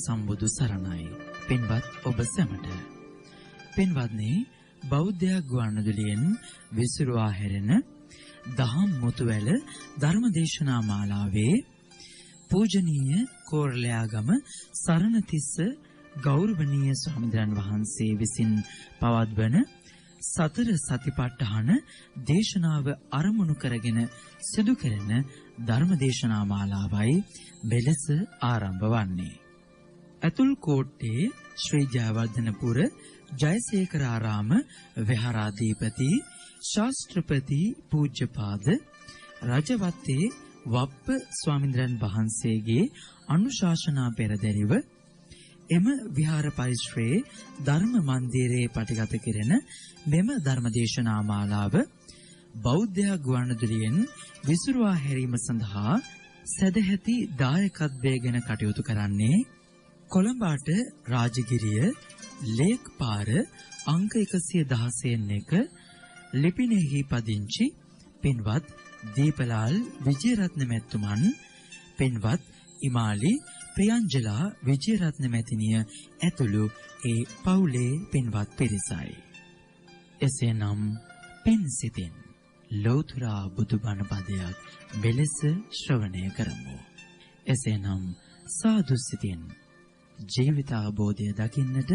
සම්බුදු සරණයි. පින්වත් ඔබ සැමට. පින්වත්නි, බෞද්ධ ගුවන්විදුලියෙන් විසිරුවා හැරෙන දහම් මුතුවැල ධර්මදේශනා මාලාවේ පූජනීය කෝරළයාගම සරණතිස්ස ගෞරවනීය ස්වාමීන් වහන්සේ විසින් පවත්වන සතර සතිපට්ඨාන දේශනාව අරමුණු කරගෙන සිදු කරන ධර්මදේශනා මාලාවයි මෙලෙස ආරම්භ වන්නේ. අතුල් කෝට්ටේ ශ්‍රී ජයවර්ධනපුර ජයසේකරාරාම විහාරාධිපති ශාස්ත්‍රපති පූජ්‍යපාද රජවත්තේ වප්ප ස්වාමීන් වහන්සේගේ අනුශාසනා පෙරදැරිව එම විහාර පරිශ්‍රයේ ධර්ම මන්දිරයේ පටිගත කෙරෙන මෙම ධර්මදේශනා මාලාව බෞද්ධ ගුවන්විදුලියෙන් විසිරුවා හැරීම සඳහා සදැහැති දායකත්වයෙන් කටයුතු කරන්නේ කොළඹට රාජගිරිය ලේක් පාර අංක 116 ලිපිනෙහි පදිංචි පින්වත් දීපලාල් විජේරත්න මැතිතුමන්, පින්වත් ඉමාලි ප්‍රියංජලා විජේරත්න මැතිණිය ඇතුළු ඒ පවුලේ පින්වත් පිරිසයි. එසේනම් පින් සිතින් ලෞතර බුදුබණ පදයක් මෙලෙස ශ්‍රවණය කරමු. එසේනම් සාදු සිතින් ජීවිත අවබෝධය දකින්නට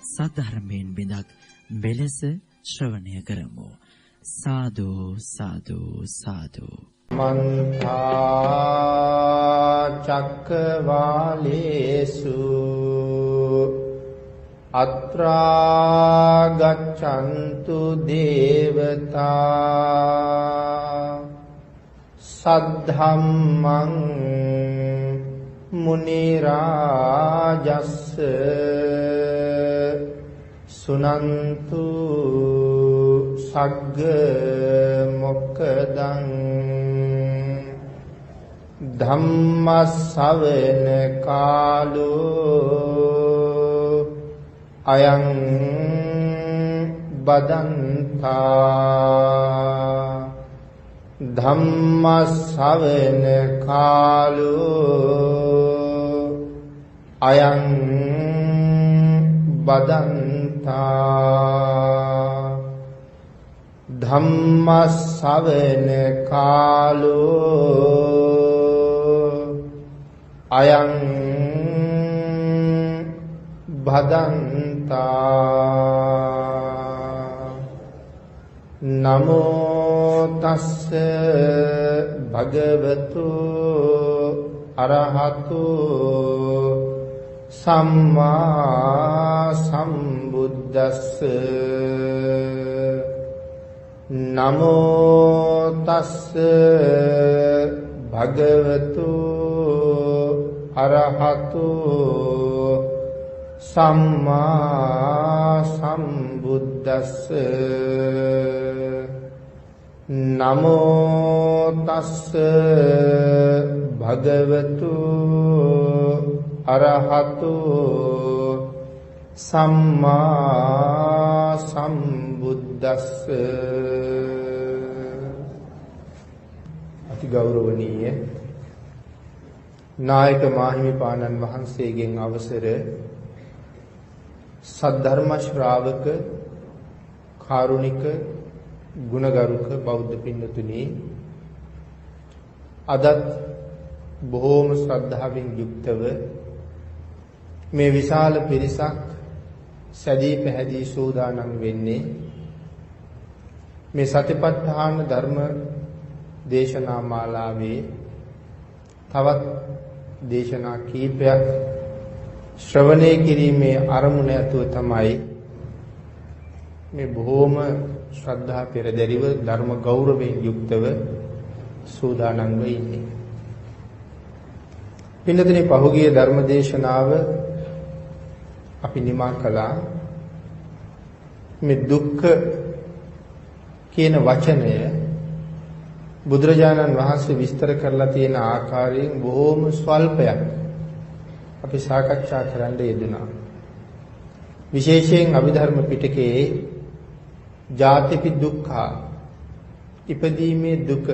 සද්ධර්මයෙන් බිඳක් මෙලෙස ශ්‍රවණය කරමු. සාදු සාදු සාදු. මන්තා චක්කවාලේසු අත්‍රා ගච්ඡන්තු දේවතා සද්ධම්මං මුනි රාජස්ස සුනන්තු සග්ග මොක්ඛදං ධම්ම ශ්‍රවණ කාලෝ අයං බදන්තා ධම්ම ශ්‍රවණ කාලෝ අයං බදන්තා ධම්ම ශ්‍රවණ කාලෝ අයං භදන්තා. නමෝ තස්ස භගවතු අරහතු සම්මා සම්බුද්දස්ස. නමෝ තස්ස භගවතු අරහතු සම්මා සම්බුද්දස්ස. නමෝ තස්ස භගවතු අරහතු සම්මා සම්බුද්දස්ස. අති ගෞරවනීය නායක මාහිමිපාණන් වහන්සේගෙන් අවසර සද්ධර්ම ශ්‍රාවක කාරුණික ගුණගරුක බෞද්ධ පින්නතුනි, අදත් බොහෝම ශ්‍රද්ධාවෙන් යුක්තව මේ විශාල පිරිසක් සැදී පැහැදී සූදානම් වෙන්නේ මේ සතිපට්ඨාන ධර්ම දේශනා මාලාවේ තවත් දේශනා කීපයක් ශ්‍රවණය කිරීමේ අරමුණ ඇතුව තමයි මේ බොහෝම ශ්‍රද්ධා පෙරදැරිව ධර්ම ගෞරවයෙන් යුක්තව සූදානම් වෙන්නේ. පින්නතනේ පහුගිය ධර්ම දේශනාව අපි නිමා කළා මේ දුක්ඛ කියන වචනය බුදුරජාණන් වහන්සේ විස්තර කරලා තියෙන ආකාරයෙන් බොහෝම ස්වල්පයක් අපි සාකච්ඡා කරන්න යෙදුණා. විශේෂයෙන් අභිධර්ම පිටකයේ ජාතිපි දුක්ඛ ඉපදීමේ දුක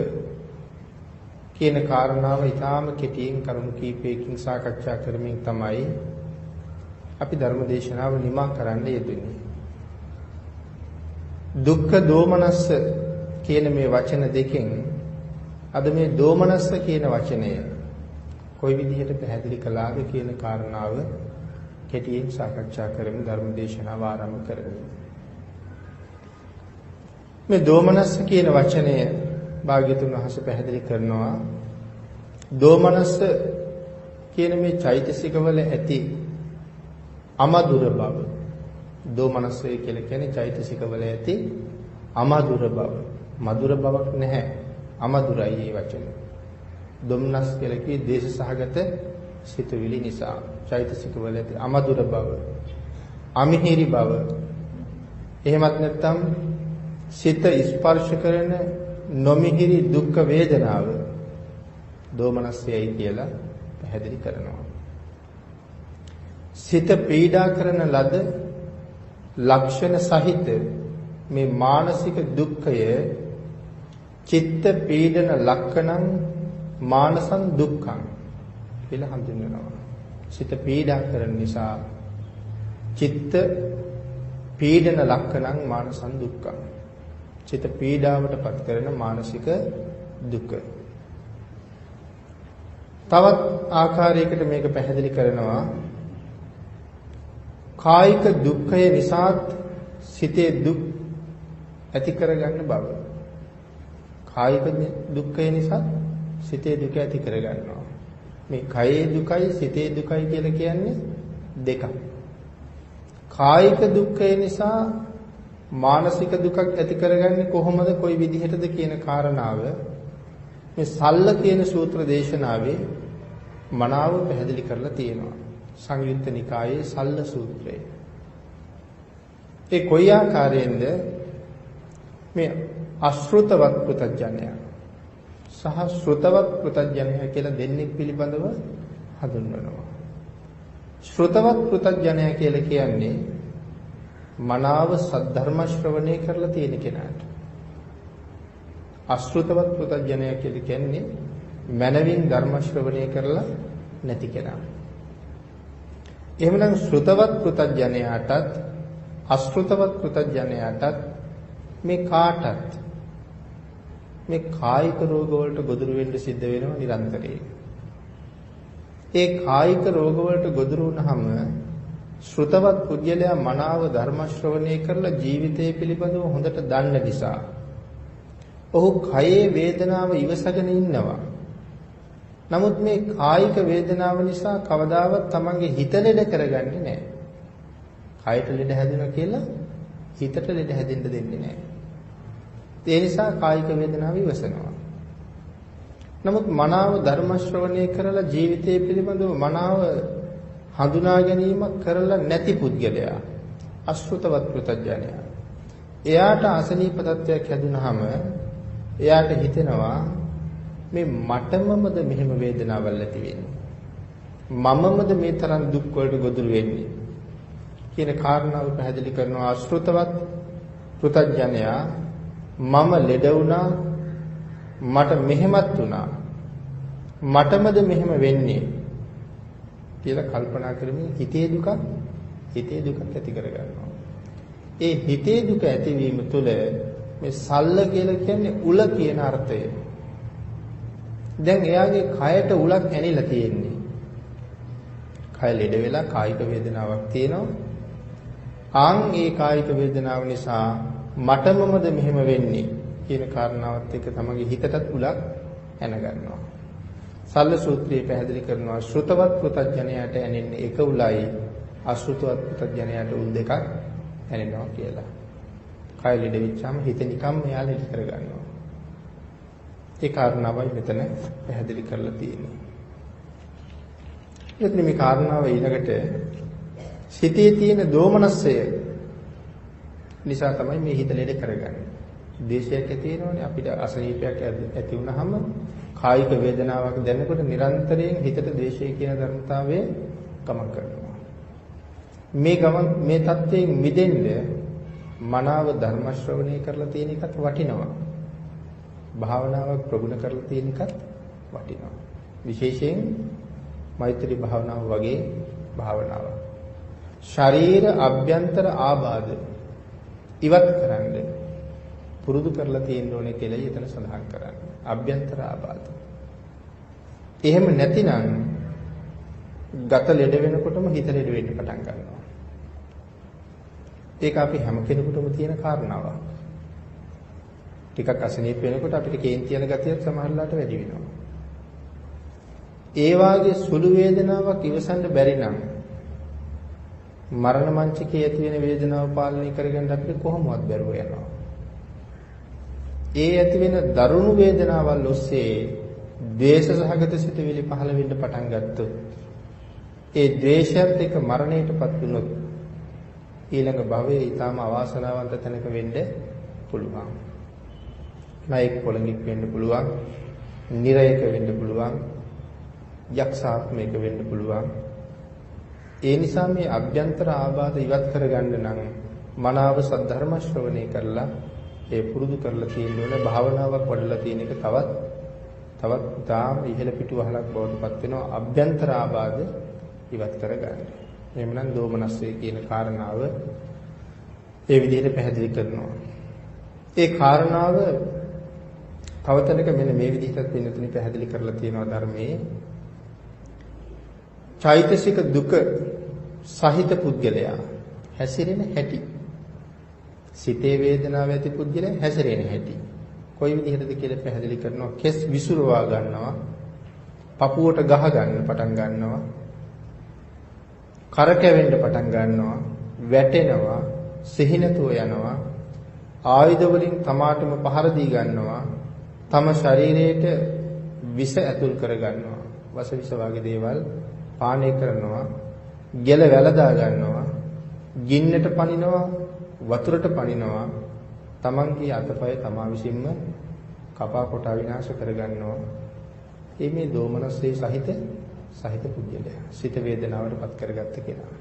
කියන කාරණාව ඊටාම කෙටියෙන් කරුණු කීපයකින් සාකච්ඡා කරමින් තමයි අපි ධර්ම දේශනාව නිමා කරන්න යෙදුනේ. දුක්ඛ දෝමනස්ස කියන මේ වචන දෙකෙන් අද මේ දෝමනස්ස කියන වචනය කොයි විදිහට පැහැදිලි කළාද කියන කාරණාව කෙටියෙන් සාකච්ඡා කරමු ධර්ම දේශනාව ආරම්භ කරමු. මේ දෝමනස්ස කියන වචනය භාග්‍යතුන් වහන්සේ පැහැදිලි කරනවා දෝමනස්ස කියන මේ චෛතසිකවල ඇති අමధుර බව. දෝමනස්සය කියලා කියන්නේ චෛතසිකවල ඇති අමధుර බව. මధుර බවක් නැහැ. අමధుරයි මේ වචනේ. දොම්නස් කියලා කියේ දේශසහගත සිතුවිලි නිසා චෛතසිකවල ඇති අමధుර බව. අමිහිරි බව. එහෙමත් නැත්නම් සිත ස්පර්ශ කරන නොමිහිරි දුක් වේදනාව දෝමනස්සයයි කියලා පැහැදිලි කරනවා. සිත පීඩා කරන ලද ලක්ෂණ සහිත මේ මානසික දුක්ඛය චිත්ත පීඩන ලක්ෂණං මානසං දුක්ඛං කියලා හඳුන්වනවා. සිත පීඩා කරන නිසා චිත්ත පීඩන ලක්ෂණං මානසං දුක්ඛං. චිත්ත පීඩාවටපත් කරන මානසික දුක. තවත් ආකාරයකට මේක පැහැදිලි කරනවා කායික දුක්ඛය නිසාත් සිතේ දුක් ඇති කරගන්න බව. කායික දුක්ඛය නිසා සිතේ දුක ඇති කරගන්නවා. මේ කයේ දුකයි සිතේ දුකයි කියලා කියන්නේ දෙකක්. කායික දුක්ඛය නිසා මානසික දුකක් ඇති කරගන්නේ කොහොමද කොයි විදිහටද කියන කාරණාව මේ සල්ල කියන සූත්‍ර දේශනාවේ මනාව පැහැදිලි කරලා තියෙනවා. සංයුත්ත නිකායේ සල්ල සූත්‍රය. ඒ කොයි ආකාරයෙන්ද මේ අශෘතවත් පෘතජ්ජනය සහ ශ්‍රුතවත් පෘතජ්ජනය කියලා දෙන්නේ පිළිබඳව හඳුන්වනවා. ශ්‍රුතවත් පෘතජ්ජනය කියලා කියන්නේ මනාව සද්ධර්ම ශ්‍රවණය කරලා තියෙන කෙනාට. අශෘතවත් පෘතජ්ජනය කියලා කියන්නේ මනවින් ධර්ම ශ්‍රවණය කරලා නැති කෙනා. එහෙමනම් ශ්‍රුතවත් පෘතජ්ජනයාටත් අශෘතවත් පෘතජ්ජනයාටත් මේ කාටත් මේ කායික රෝග වලට ගොදුරු වෙන්න සිද්ධ වෙනවා නිරන්තරයෙන්. ඒ කායික රෝග වලට ගොදුරු වුනහම ශ්‍රුතවත් පුද්ගලයා මනාව ධර්ම ශ්‍රවණය කරලා ජීවිතය පිළිබඳව හොඳට දන්න නිසා ඔහු කයේ වේදනාව ඉවසගෙන ඉන්නවා. නමුත් මේ කායික වේදනාව නිසා කවදාවත් තමන්ගේ හිත ලෙඩ කරගන්නේ නැහැ. කයට ලෙඩ හැදෙනවා කියලා හිතට ලෙඩ හැදෙන්න දෙන්නේ නැහැ. ඒ නිසා කායික වේදනාව ඉවසනවා. නමුත් මනාව ධර්ම ශ්‍රවණය කරලා ජීවිතය පිළිබඳව මනාව හඳුනා ගැනීමක් කරලා නැති පුද්ගලයා අශෘතවත් පෘතජ්ජනයා. එයාට අසනීප තත්ත්වයක් හැදුනහම එයාට හිතෙනවා මේ මටමමද මෙහෙම වේදනාවල් ඇති වෙන්නේ. මමමද මේ තරම් දුක් වලට ගොදුරු වෙන්නේ කියන කාරණාව පැහැදිලි කරනවා. අශෘතවත් පෘතජ්ජනයා මම ලෙඩ වුණා මට මෙහෙමත් වුණා මටමද මෙහෙම වෙන්නේ කියලා කල්පනා කරමින් හිතේ දුක ඇති කරගන්නවා. ඒ හිතේ දුක ඇතිවීම තුළ මේ සල්ල කියලා කියන්නේ උල කියන අර්ථය. දැන් එයාගේ කයට උලක් ඇනිලා තියෙන්නේ. කය ලෙඩ වෙලා කායික වේදනාවක් තියෙනවා. ඒ කායික වේදනාව නිසා මටමමද මෙහෙම වෙන්නේ කියන කාරණාවත් එක්ක තමගේ හිතටත් උලක් ඇන ගන්නවා. සල්ල සූත්‍රයේ පැහැදිලි කරනවා ශ්‍රුතවත් පෘතජ්ජනයාට ඇනෙන්නේ එක උලයි අශෘතවත් පෘතජ්ජනයාට උල් දෙකක් ඇනෙනවා කියලා. කය ලෙඩ වෙච්චාම හිත නිකම්ම එයා ලෙඩ කරගන්නවා. ඒ කාරණාවයි මෙතන පැහැදිලි කරලා තියෙන්නේ. එතන මේ කාරණාව ඊළඟට සිතේ තියෙන දෝමනස්සය නිසා තමයි මේ හිත ලෙඩ කරගන්නේ. දේශයක් ඇති වෙනවනේ අපිට අසනීපයක් ඇති වුනහම කායික වේදනාවක් දැනෙනකොට නිරන්තරයෙන් හිතට දේශය කියන ධර්මතාවය ගමන් කරනවා. මේ தත්ත්වයෙන් මිදෙන්න මනාව ධර්ම ශ්‍රවණය කරලා තියෙන එකත් වටිනවා. භාවනාවක් ප්‍රගුණ කරලා තියෙන එකත් වටිනවා. විශේෂයෙන් මෛත්‍රී භාවනාව වගේ භාවනාවක්. ශරීර අභ්‍යන්තර ආබාධ ඉවත් කරන්න පුරුදු කරලා තියෙන්න ඕනේ කියලා එතන සඳහන් කරන්නේ. අභ්‍යන්තර ආබාධ. එහෙම නැතිනම් ගත ලෙඩ වෙනකොටම හිත ලෙඩ වෙන්න පටන් ගන්නවා. ඒක අපි හැම කෙනෙකුටම තියෙන කාරණාවක්. ටිකක් අසනීප වෙනකොට අපිට කේන්ති යන ගතියක් සමහරලාට වැඩි වෙනවා. ඒ වාගේ සුළු වේදනාවක් ඉවසන්න බැරි නම් මරණ මංචකයේ ඇති වෙන වේදනාව පාලනය කරගන්න අපිට කොහොමවත් බැරුව යනවා. ඒ ඇති වෙන දරුණු වේදනාවල් ඔස්සේ ද්වේෂ සහගත සිතුවිලි පහළ වෙන්න පටන් ගත්තොත් ඒ ද්වේෂයත් එක්ක මරණයටපත් වුණොත් ඊළඟ භවයේ ඊටම අවාසනාවන්ත තැනක වෙන්න පුළුවන්. නායක පොළඟික් වෙන්න පුළුවන්, නිරයක වෙන්න පුළුවන්, යක්ෂාත්මයක වෙන්න පුළුවන්. ඒ නිසා මේ අභ්‍යන්තර ආබාධ ඉවත් කරගන්න නම් මනාව සද්ධර්ම ශ්‍රවණය කරලා ඒ පුරුදු කරලා තියෙන්න ඕනේ. භාවනාවක් වඩලා තියෙන එක තවත් තාම ඉහළ පිටුවහලක් බවට පත් වෙනවා අභ්‍යන්තර ආබාධ ඉවත් කරගන්න. එහෙමනම් දෝමනස්සේ කියන කාරණාව ඒ විදිහට පැහැදිලි කරනවා. ඒ කාරණාව තවතනක මෙන්න මේ විදිහට පින්නතුනි පැහැදිලි කරලා තියෙනවා ධර්මයේ. චෛතසික දුක සහිත පුද්ගලයා හැසිරෙන හැටි, සිතේ වේදනාව ඇති පුද්ගලයා හැසිරෙන හැටි කොයි විදිහටද කියලා පැහැදිලි කරනවා. කෙස් විසුරවා ගන්නවා, පපුවට ගහ ගන්න පටන් ගන්නවා, කරකැවෙන්න පටන් ගන්නවා, වැටෙනවා, සිහිනතුව යනවා, ආයුධ වලින් තමාටම පහර දී ගන්නවා, තම ශරීරයට විස ඇතුල් කර ගන්නවා, වස විස වගේ දේවල් පානය කරනවා, ගෙල වැළදා ගන්නවා, ගින්නට පනිනවා, වතුරට පනිනවා, තමන්ගේ අතපය තමා විසින්ම කපා කොටා විනාශ කර ගන්නවා. මේ දෝමනස්සේ සහිත පුද්ගලයා සිත වේදනාවටපත් කරගත්ත කෙනා.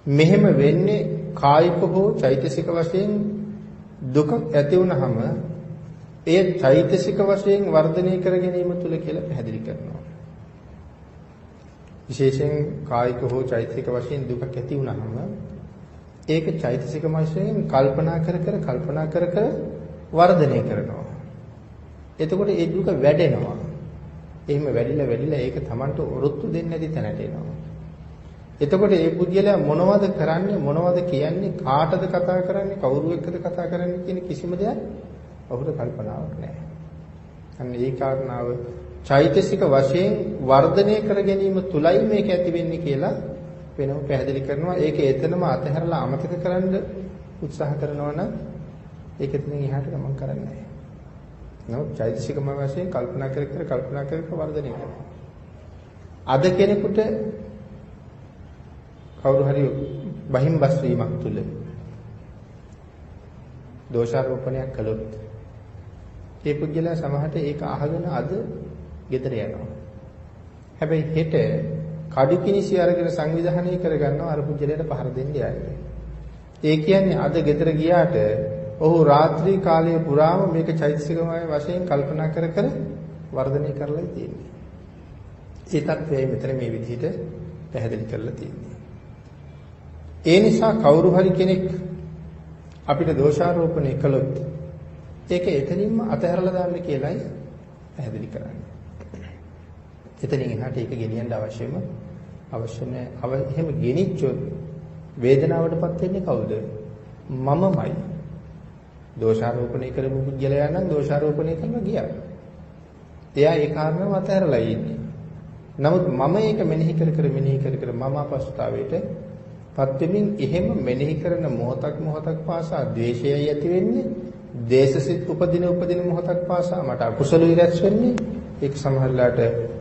මෙහෙම වෙන්නේ කායික හෝ චෛතසික වශයෙන් දුක ඇති වුනහම ඒ චෛතසික වශයෙන් වර්ධනය කර ගැනීම තුල කියලා පැහැදිලි කරනවා. විශේෂයෙන් කායික හෝ චෛතසික වශයෙන් දුක ඇති වුනහම ඒක චෛතසික වශයෙන් කල්පනා කර වර්ධනය කරනවා. එතකොට ඒ දුක වැඩෙනවා. එහෙම වැඩිලා ඒක Tamanට ඔරොත්තු දෙන්නේ නැති තැනට එනවා. එතකොට ඒ පුද්ගලයා මොනවද කරන්නේ, මොනවද කියන්නේ, කාටද කතා කරන්නේ, කවුරු එක්කද කතා කරන්නේ කියන කිසිම දෙයක් ඔහුට කල්පනාවක් නැහැ. අන්න ඒ කාරණාව චෛතසික වශයෙන් වර්ධනය කර ගැනීම තුලයි මේක ඇති වෙන්නේ කියලා වෙනම පැහැදිලි කරනවා. ඒක එතනම අතහැරලා අමතක කරන්න උත්සාහ කරනවා නම් ඒක එතනින් එහාට ගමන් කරන්නේ නැහැ. නමුත් චෛතසිකම වශයෙන් කල්පනා කර වර්ධනය කරනවා. අද කෙනෙකුට කවුරු හරි බහිම්බස් වීමක් තුල දෝෂාරෝපණයක් කළොත් ඒ පුද්ගලයා සමහරට ඒක අහගෙන අද ගෙදර යනවා. හැබැයි හෙට කඩු කිනිසි අරගෙන සංවිධානය කරගන්නවා අර පුද්ගලයාට පහර දෙන්න යන්නේ. ඒ කියන්නේ අද ගෙදර ගියාට ඔහු රාත්‍රී කාලයේ පුරාම මේක චෛතසිකමය වශයෙන් කල්පනා කර වර්ධනය කරලා තියෙන්නේ. ඒ තත්ත්වය මෙතන මේ විදිහට පැහැදිලි කරලා තියෙන්නේ. ඒ නිසා කවුරු හරි කෙනෙක් අපිට දෝෂාරෝපණය කළොත් ඒක එතනින්ම අතහැරලා දාන්න කියලායි පැහැදිලි කරන්නේ. එතනින් එහාට ඒක ගෙනියන්න අවශ්‍ය නැහැ. එහෙම ගෙනිච්චොත් වේදනාවටපත් වෙන්නේ කවුද? මමමයි. දෝෂාරෝපණය කරපු පුද්ගලයා නම් දෝෂාරෝපණය කරලා ගියා. එයා ඒ කාරණාව අතහැරලා ඉන්නේ. නමුත් මම ඒක මෙනෙහි කර මම අපස්ථාවයට පත් වෙමින් එහෙම මෙනෙහි කරන මොහොතක් පාසා ද්වේෂයයි ඇති වෙන්නේ. දේශසිත උපදින මොහොතක් පාසා මට අකුසලයි රැස් වෙන්නේ. ඒක සමහරලාට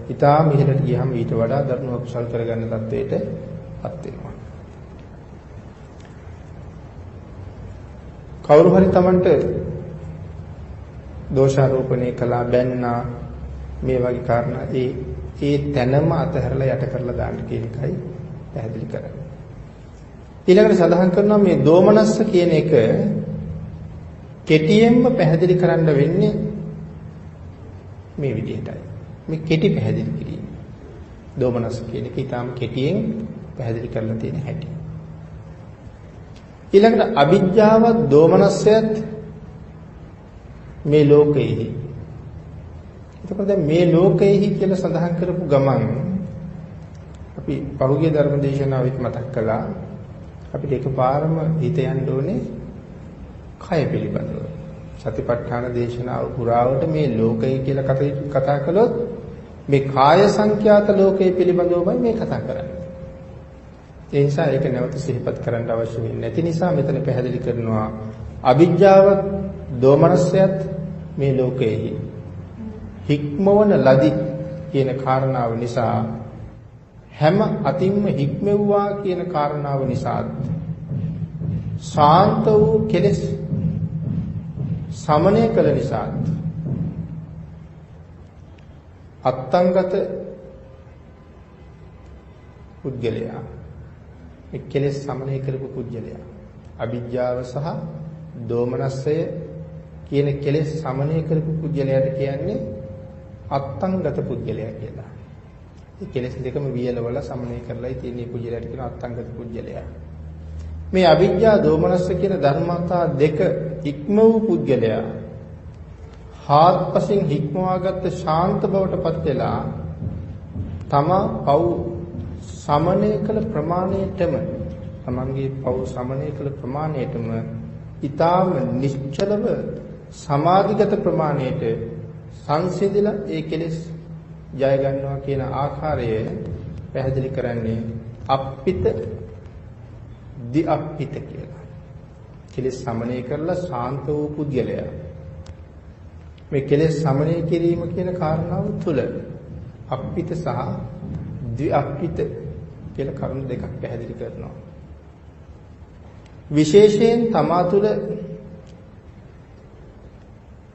ඊටාම ඉහළට ගියහම ඊට වඩා දරුණු අකුසල් කරගන්න තත්වයට පත් වෙනවා. කවුරු හරි Tamanට දෝෂාරෝපණය කළා, බැන්නා, මේ වගේ කාරණා ඒ තැනම අතහැරලා යට කරලා දාන්න කියන එකයි පැහැදිලි කරන්නේ. ඊළඟට සඳහන් කරනවා මේ දෝමනස්ස කියන එක කෙටියෙන්ම පැහැදිලි කරන්න වෙන්නේ මේ විදිහටයි. මේ කෙටි පැහැදිලි කිරීම. දෝමනස්ස කියන එක ඊටාම කෙටියෙන් පැහැදිලි කරලා තියෙන හැටි. ඊළඟට අවිජ්ජාවත් දෝමනස්සයත් මේ ලෝකෙහි. එතකොට දැන් මේ ලෝකෙහි කියලා සඳහන් කරපු ගමන් අපි පහුගිය ධර්ම දේශනාවෙත් මතක් කළා අපිට එකපාරම හිත යන්න ඕනේ කය පිළිබඳව. සතිපට්ඨාන දේශනාව පුරාවට මේ ලෝකය කියලා කතා කළොත් මේ කාය සංඛ්‍යාත ලෝකය පිළිබඳවමයි මේ කතා කරන්නේ. ඒ නිසා ඒක නැවත සිහිපත් කරන්න අවශ්‍ය වෙන්නේ නැති නිසා මෙතන පැහැදිලි කරනවා අවිජ්ජාව දෝමනස්සයත් මේ ලෝකයේහි හික්මවන ලදි කියන කාරණාව නිසා හැම අතින්ම හික්මෙව්වා කියන කාරණාව නිසා ශාන්ත වූ කෙලෙස් සමනය කළ නිසා අත්තංගත පුද්ගලයා ඒ කෙලෙස් සමනය කරපු පුද්ගලයා අවිජ්ජාව සහ දෝමනස්සය කියන කෙලෙස් සමනය කරපු පුද්ගලයාට කියන්නේ අත්තංගත පුද්ගලයා කියලා. ඒ කෙලෙස් දෙකම වියලවල සමනය කරලායි තියෙන පුද්ගලයාට කියන අත්තංගත පුද්ගලයා. මේ අවිජ්ජා දෝමනස්ස කියන ධර්මතා දෙක ඉක්ම වූ පුද්ගලයා හාත්පසින් හික්මවාගත්ත ශාන්ත බවට පත් වෙලා තමා පව් සමනය කළ ප්‍රමාණයටම තමන්ගේ පව් සමනය කළ ප්‍රමාණයටම ඊටාම නිශ්චලව සමාධිගත ප්‍රමාණයට සංසිඳිලා ඒ කෙලෙස් ජය ගන්නවා කියන ආකාරය පැහැදිලි කරන්නේ අප්පිත දි අප්පිත කියලා. කෙලෙස් සමනය කරලා ශාන්ත වූ පුද්ගලයා මේ කෙලෙස් සමනය කිරීම කියන කාරණාව තුළ අප්පිත සහ දි අප්පිත කියලා කරුණු දෙකක් පැහැදිලි කරනවා. විශේෂයෙන් තමා තුළ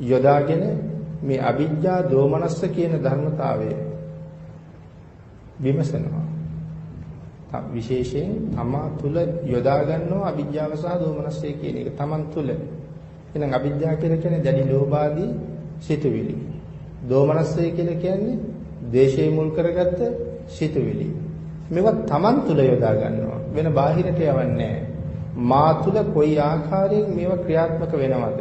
යොදාගෙන මේ අවිජ්ජා දෝමනස්ස කියන ධර්මතාවය විමසනවා. විශේෂයෙන් තමා තුළ යොදා ගන්නවා අවිජ්ජාව සහ දෝමනස්සය කියන එක තමන් තුළ. එහෙනම් අවිජ්ජා කියලා කියන්නේ දැඩි ලෝභාදී සිතුවිලි. දෝමනස්සය කියලා කියන්නේ දේශේ මුල් කරගත්ත සිතුවිලි. මේවා තමන් තුළ යොදා ගන්නවා. වෙන බාහිරට යවන්නේ මා තුළ කොයි ආකාරයෙන් මේවා ක්‍රියාත්මක වෙනවද?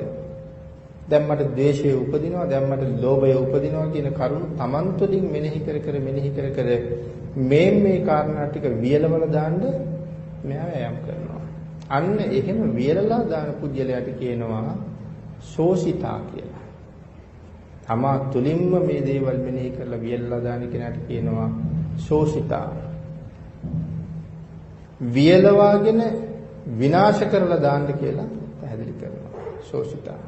දැන් මට ද්වේෂය උපදිනවා, දැන් මට ලෝභය උපදිනවා කියන කරුණු තමන් තුළින් මෙනෙහි කර මේ කාරණා ටික වියලවල දාන්න මෙයා යම් කරනවා. අන්න එහෙම වියලලා දාන පුජ්‍යලයට කියනවා සෝසිතා කියලා. තමා තුළින්ම මේ දේවල් මෙනෙහි කරලා වියලලා දාන කෙනාට කියනවා සෝසිතා. වියලවාගෙන විනාශ කරලා දාන්න කියලා පැහැදිලි කරනවා. සෝසිතා.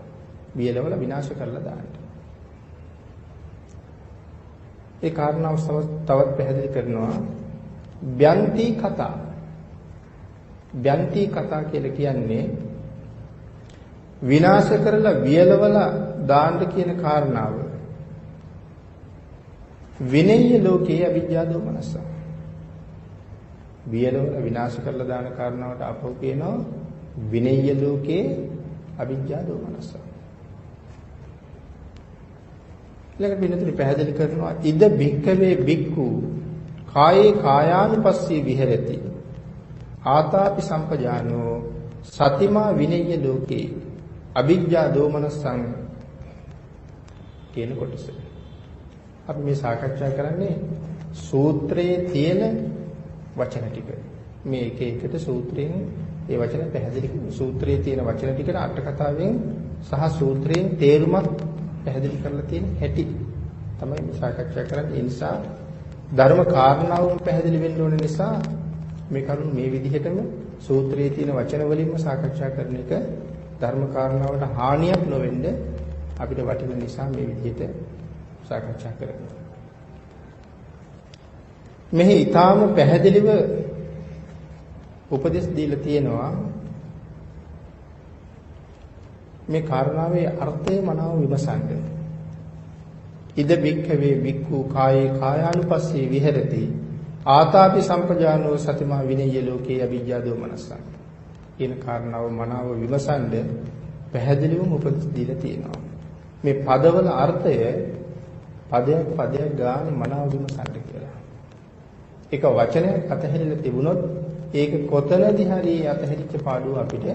වියලවල විනාශ කරලා දාන්න. ඒ කාරණාව තවත් පැහැදිලි කරනවා බ්‍යන්ති කතා. බ්‍යන්ති කතා කියලා කියන්නේ විනාශ කරලා වියලවල දාන්න කියන කාරණාව. විනය්‍ය ලෝකයේ අවිජ්ජා දෝමනස්ස. වියලවල විනාශ කරලා දාන කාරණාවට අපෝ කියනවා විනය්‍ය ලෝකයේ අවිජ්ජා දෝමනස්ස. ඊළඟට වෙනතුරු පැහැදිලි කරනවා ඉද භික්ඛවේ භික්ඛු කායේ කායානුපස්සී විහෙරති ආතාපි සම්පජානෝ සතිමා විනය්‍ය ලෝකේ අවිජ්ජා දෝමනස්සං කියන කොටස. අපි මේ සාකච්ඡා කරන්නේ සූත්‍රයේ තියෙන වචන ටික. මේ එක එකට සූත්‍රයෙන් ඒ වචන පැහැදිලි සූත්‍රයේ තියෙන වචන ටිකට අට කතාවෙන් සහ සූත්‍රයෙන් තේරුමක් පැහැදිලි කරලා තියෙන හැටි තමයි මේ සාකච්ඡා කරන්නේ. ඒ නිසා ධර්ම කාරණාවම පැහැදිලි වෙන්න ඕන නිසා මේ කරුණ මේ විදිහටම සූත්‍රයේ තියෙන වචන වලින්ම සාකච්ඡා කරන එක ධර්ම කාරණාවට හානියක් නොවෙන්න අපිට වටින නිසා මේ විදිහට සාකච්ඡා කරනවා. මෙහි ඊටාම පැහැදිලිව උපදෙස් දීලා තියෙනවා මේ කාරණාවේ අර්ථය මනාව විමසන්න. ඉද භික්ඛවේ භික්ඛු කායේ කායානුපස්සී විහෙරති ආතාපි සම්පජානෝ සතිමා විනය්‍ය ලෝකේ අවිජ්ජා දෝමනස්සං කියන කාරණාව මනාව විමසන්න පැහැදිලිවම උපදෙස් දීලා තියෙනවා. මේ පදවල අර්ථය පදයක් ගානේ මනාව විමසන්න කියලා. එක වචනයක් අතහැරලා තිබුණොත් ඒක කොතනදී හරි අතහැරිච්ච පාඩුව අපිට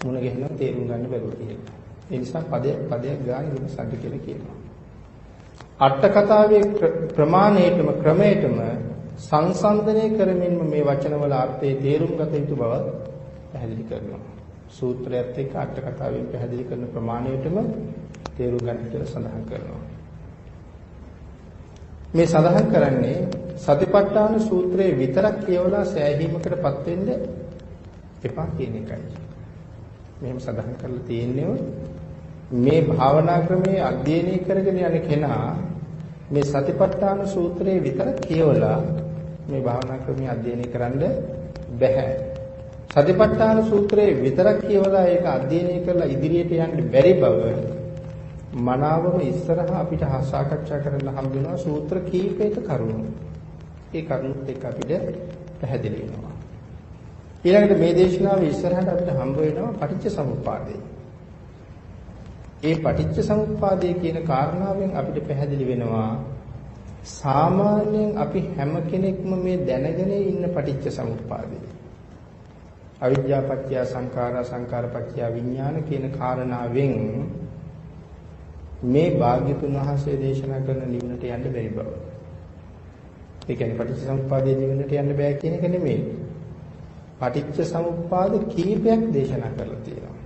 මුණ ගැහෙනවා තේරුම් ගන්න බැරුව කියලා. ඒ නිසා පදයක් ගානේ විමසන්න කියලා කියනවා. අට කතාවේ ප්‍රමාණයටම ක්‍රමයටම සංසන්දනය කරමින්ම මේ වචනවල අර්ථයේ තේරුම් ගත යුතු බව පැහැදිලි කරනවා. සූත්‍රයත් එක්ක අට කතාවෙන් පැහැදිලි කරන ප්‍රමාණයටම තේරුම් ගන්න කියලා සඳහන් කරනවා. මේ සඳහන් කරන්නේ සතිපට්ඨාන සූත්‍රයේ විතරක් කියවලා සෑහීමකටපත් වෙන්න එපා කියන එකයි. මෙහෙම සඳහන් කරලා තියෙන්නේ මේ භාවනා ක්‍රමයේ අධ්‍යයනය කරගෙන යන කෙනා මේ සතිපට්ඨාන සූත්‍රයේ විතරක් කියවලා මේ භාවනා ක්‍රමයේ අධ්‍යයනය කරන්න බෑ. සතිපට්ඨාන සූත්‍රයේ විතරක් කියවලා ඒක අධ්‍යයනය කරලා ඉදිරියට යන්න බැරි බව මනාවම ඉස්සරහා අපිට සාකච්ඡා කරන්න හම්බ වෙනවා සූත්‍ර කීපයක කරුණු. ඒ කරුණුත් එක්ක අපිට පැහැදිලි වෙනවා. ඊළඟට මේ දේශනාවේ ඉස්සරහට අපිට හම්බ වෙනවා පටිච්ච සමුප්පාදය. ඒ පටිච්ච සමුප්පාදය කියන කාරණාවෙන් අපිට පැහැදිලි වෙනවා සාමාන්‍යයෙන් අපි හැම කෙනෙක්ම මේ දැනගෙන ඉන්න පටිච්ච සමුප්පාදය. අවිද්‍යා පත්‍ය සංඛාරා සංඛාර පත්‍ය විඥාන කියන කාරණාවෙන් මේ භාග්‍යතුන් වහන්සේ දේශනා කරන නිවනට යන්න බැරි බව. ඒ කියන්නේ පටිච්ච සමුප්පාදයේ නිවනට යන්න බෑ කියන එක නෙමෙයි. පටිච්ච සමුප්පාද කීපයක් දේශනා කරලා තියෙනවා.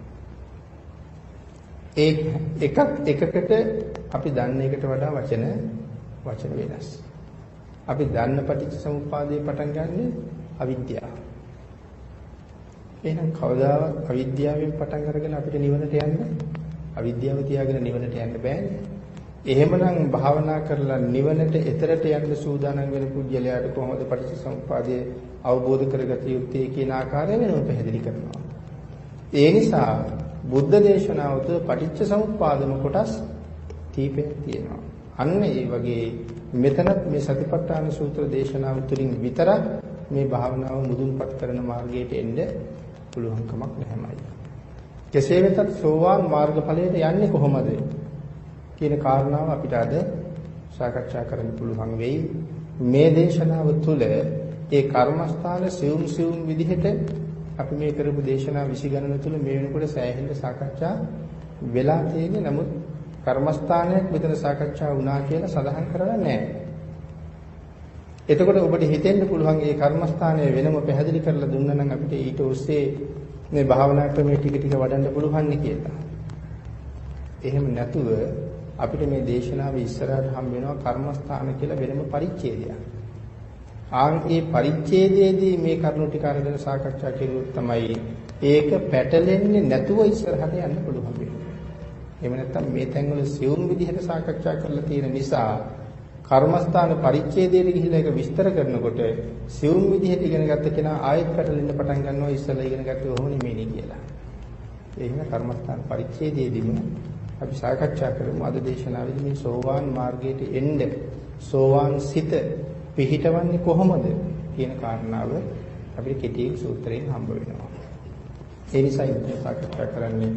ඒ එකකට අපි දන්න එකට වඩා වචන වෙනස්. අපි දන්න පටිච්ච සමුප්පාදයේ පටන් ගන්න අවිද්‍යාව. එහෙනම් කවදාවත් අවිද්‍යාවෙන් පටන් අරගෙන අපිට නිවනට යන්න අවිද්‍යාව තියාගෙන නිවනට යන්න බෑනේ. එහෙමනම් භාවනා කරලා නිවනට එතරට යන්න සූදානම් වෙන පුජ්‍යලයාට කොහොමද පටිච්චසමුප්පාදය අවබෝධ කරගත යුත්තේ කියන ආකාරය වෙනම පැහැදිලි කරනවා. ඒ නිසා බුද්ධ දේශනාව තුළ පටිච්චසමුප්පාදම කොටස් කීපයක් තියෙනවා. අන්න ඒ වගේ මෙතනත් මේ සතිපට්ඨාන සූත්‍ර දේශනාව තුළින් විතරක් මේ භාවනාව මුදුන්පත් කරන මාර්ගයට එන්න පුළුවන් කමක් නැහැමයි. කෙසේ වෙතත් සෝවාන් මාර්ගඵලයට යන්නේ කොහොමද කියන කාරණාව අපිට අද සාකච්ඡා කරන්න පුළුවන් වෙයි. මේ දේශනාව තුළ ඒ කර්මස්ථාන සිවුම් විදිහට අපි මේ කරපු දේශනා 20 ගණන තුළ මේ වෙනකොට සෑහෙන සාකච්ඡා වෙලා තියෙන්නේ. නමුත් කර්මස්ථානයක් විතර සාකච්ඡා වුණා කියලා සඳහන් කරලා නැහැ. එතකොට ඔබට හිතෙන්න පුළුවන් මේ කර්මස්ථානය වෙනම පැහැදිලි කරලා දුන්නා නම් අපිට ඊට ඔස්සේ මේ භාවනා ක්‍රමයේ ටික ටික වඩන්න පුළුවන් නේ කියලා. එහෙම නැතුව අපිට මේ දේශනාවේ ඉස්සරහට හම් වෙනවා කර්මස්ථාන කියලා වෙනම පරිච්ඡේදයක්. ඒ පරිච්ඡේදයේදී මේ කරුණු ටික අරගෙන සාකච්ඡා කරුවොත් තමයි ඒක පැටලෙන්නේ නැතුව ඉස්සරහට යන්න පුළුවන් වෙන්නේ. එහෙම නැත්නම් මේ තැන්වල සියුම් විදිහට සාකච්ඡා කරලා තියෙන නිසා කර්මස්ථාන පරිච්ඡේදයට ගිහිලා ඒක විස්තර කරනකොට සියුම් විදිහට ඉගෙන ගත්ත කෙනා ආයෙත් පැටලෙන්න පටන් ගන්නවා ඉස්සෙල්ලා ඉගෙන ගත්තේ කොහොම නෙමෙයි කියලා. ඒ හින්දා කර්මස්ථාන පරිච්ඡේදයේදීම අපි සාකච්ඡා කරමු අද දේශනාවේදී මේ සෝවාන් මාර්ගයට එන්න සෝවාන් සිත පිහිටවන්නේ කොහොමද කියන කාරණාව අපිට කෙටි සූත්‍රයෙන් හම්බ වෙනවා. ඒ නිසා ඉතින් සාකච්ඡා කරන්නේ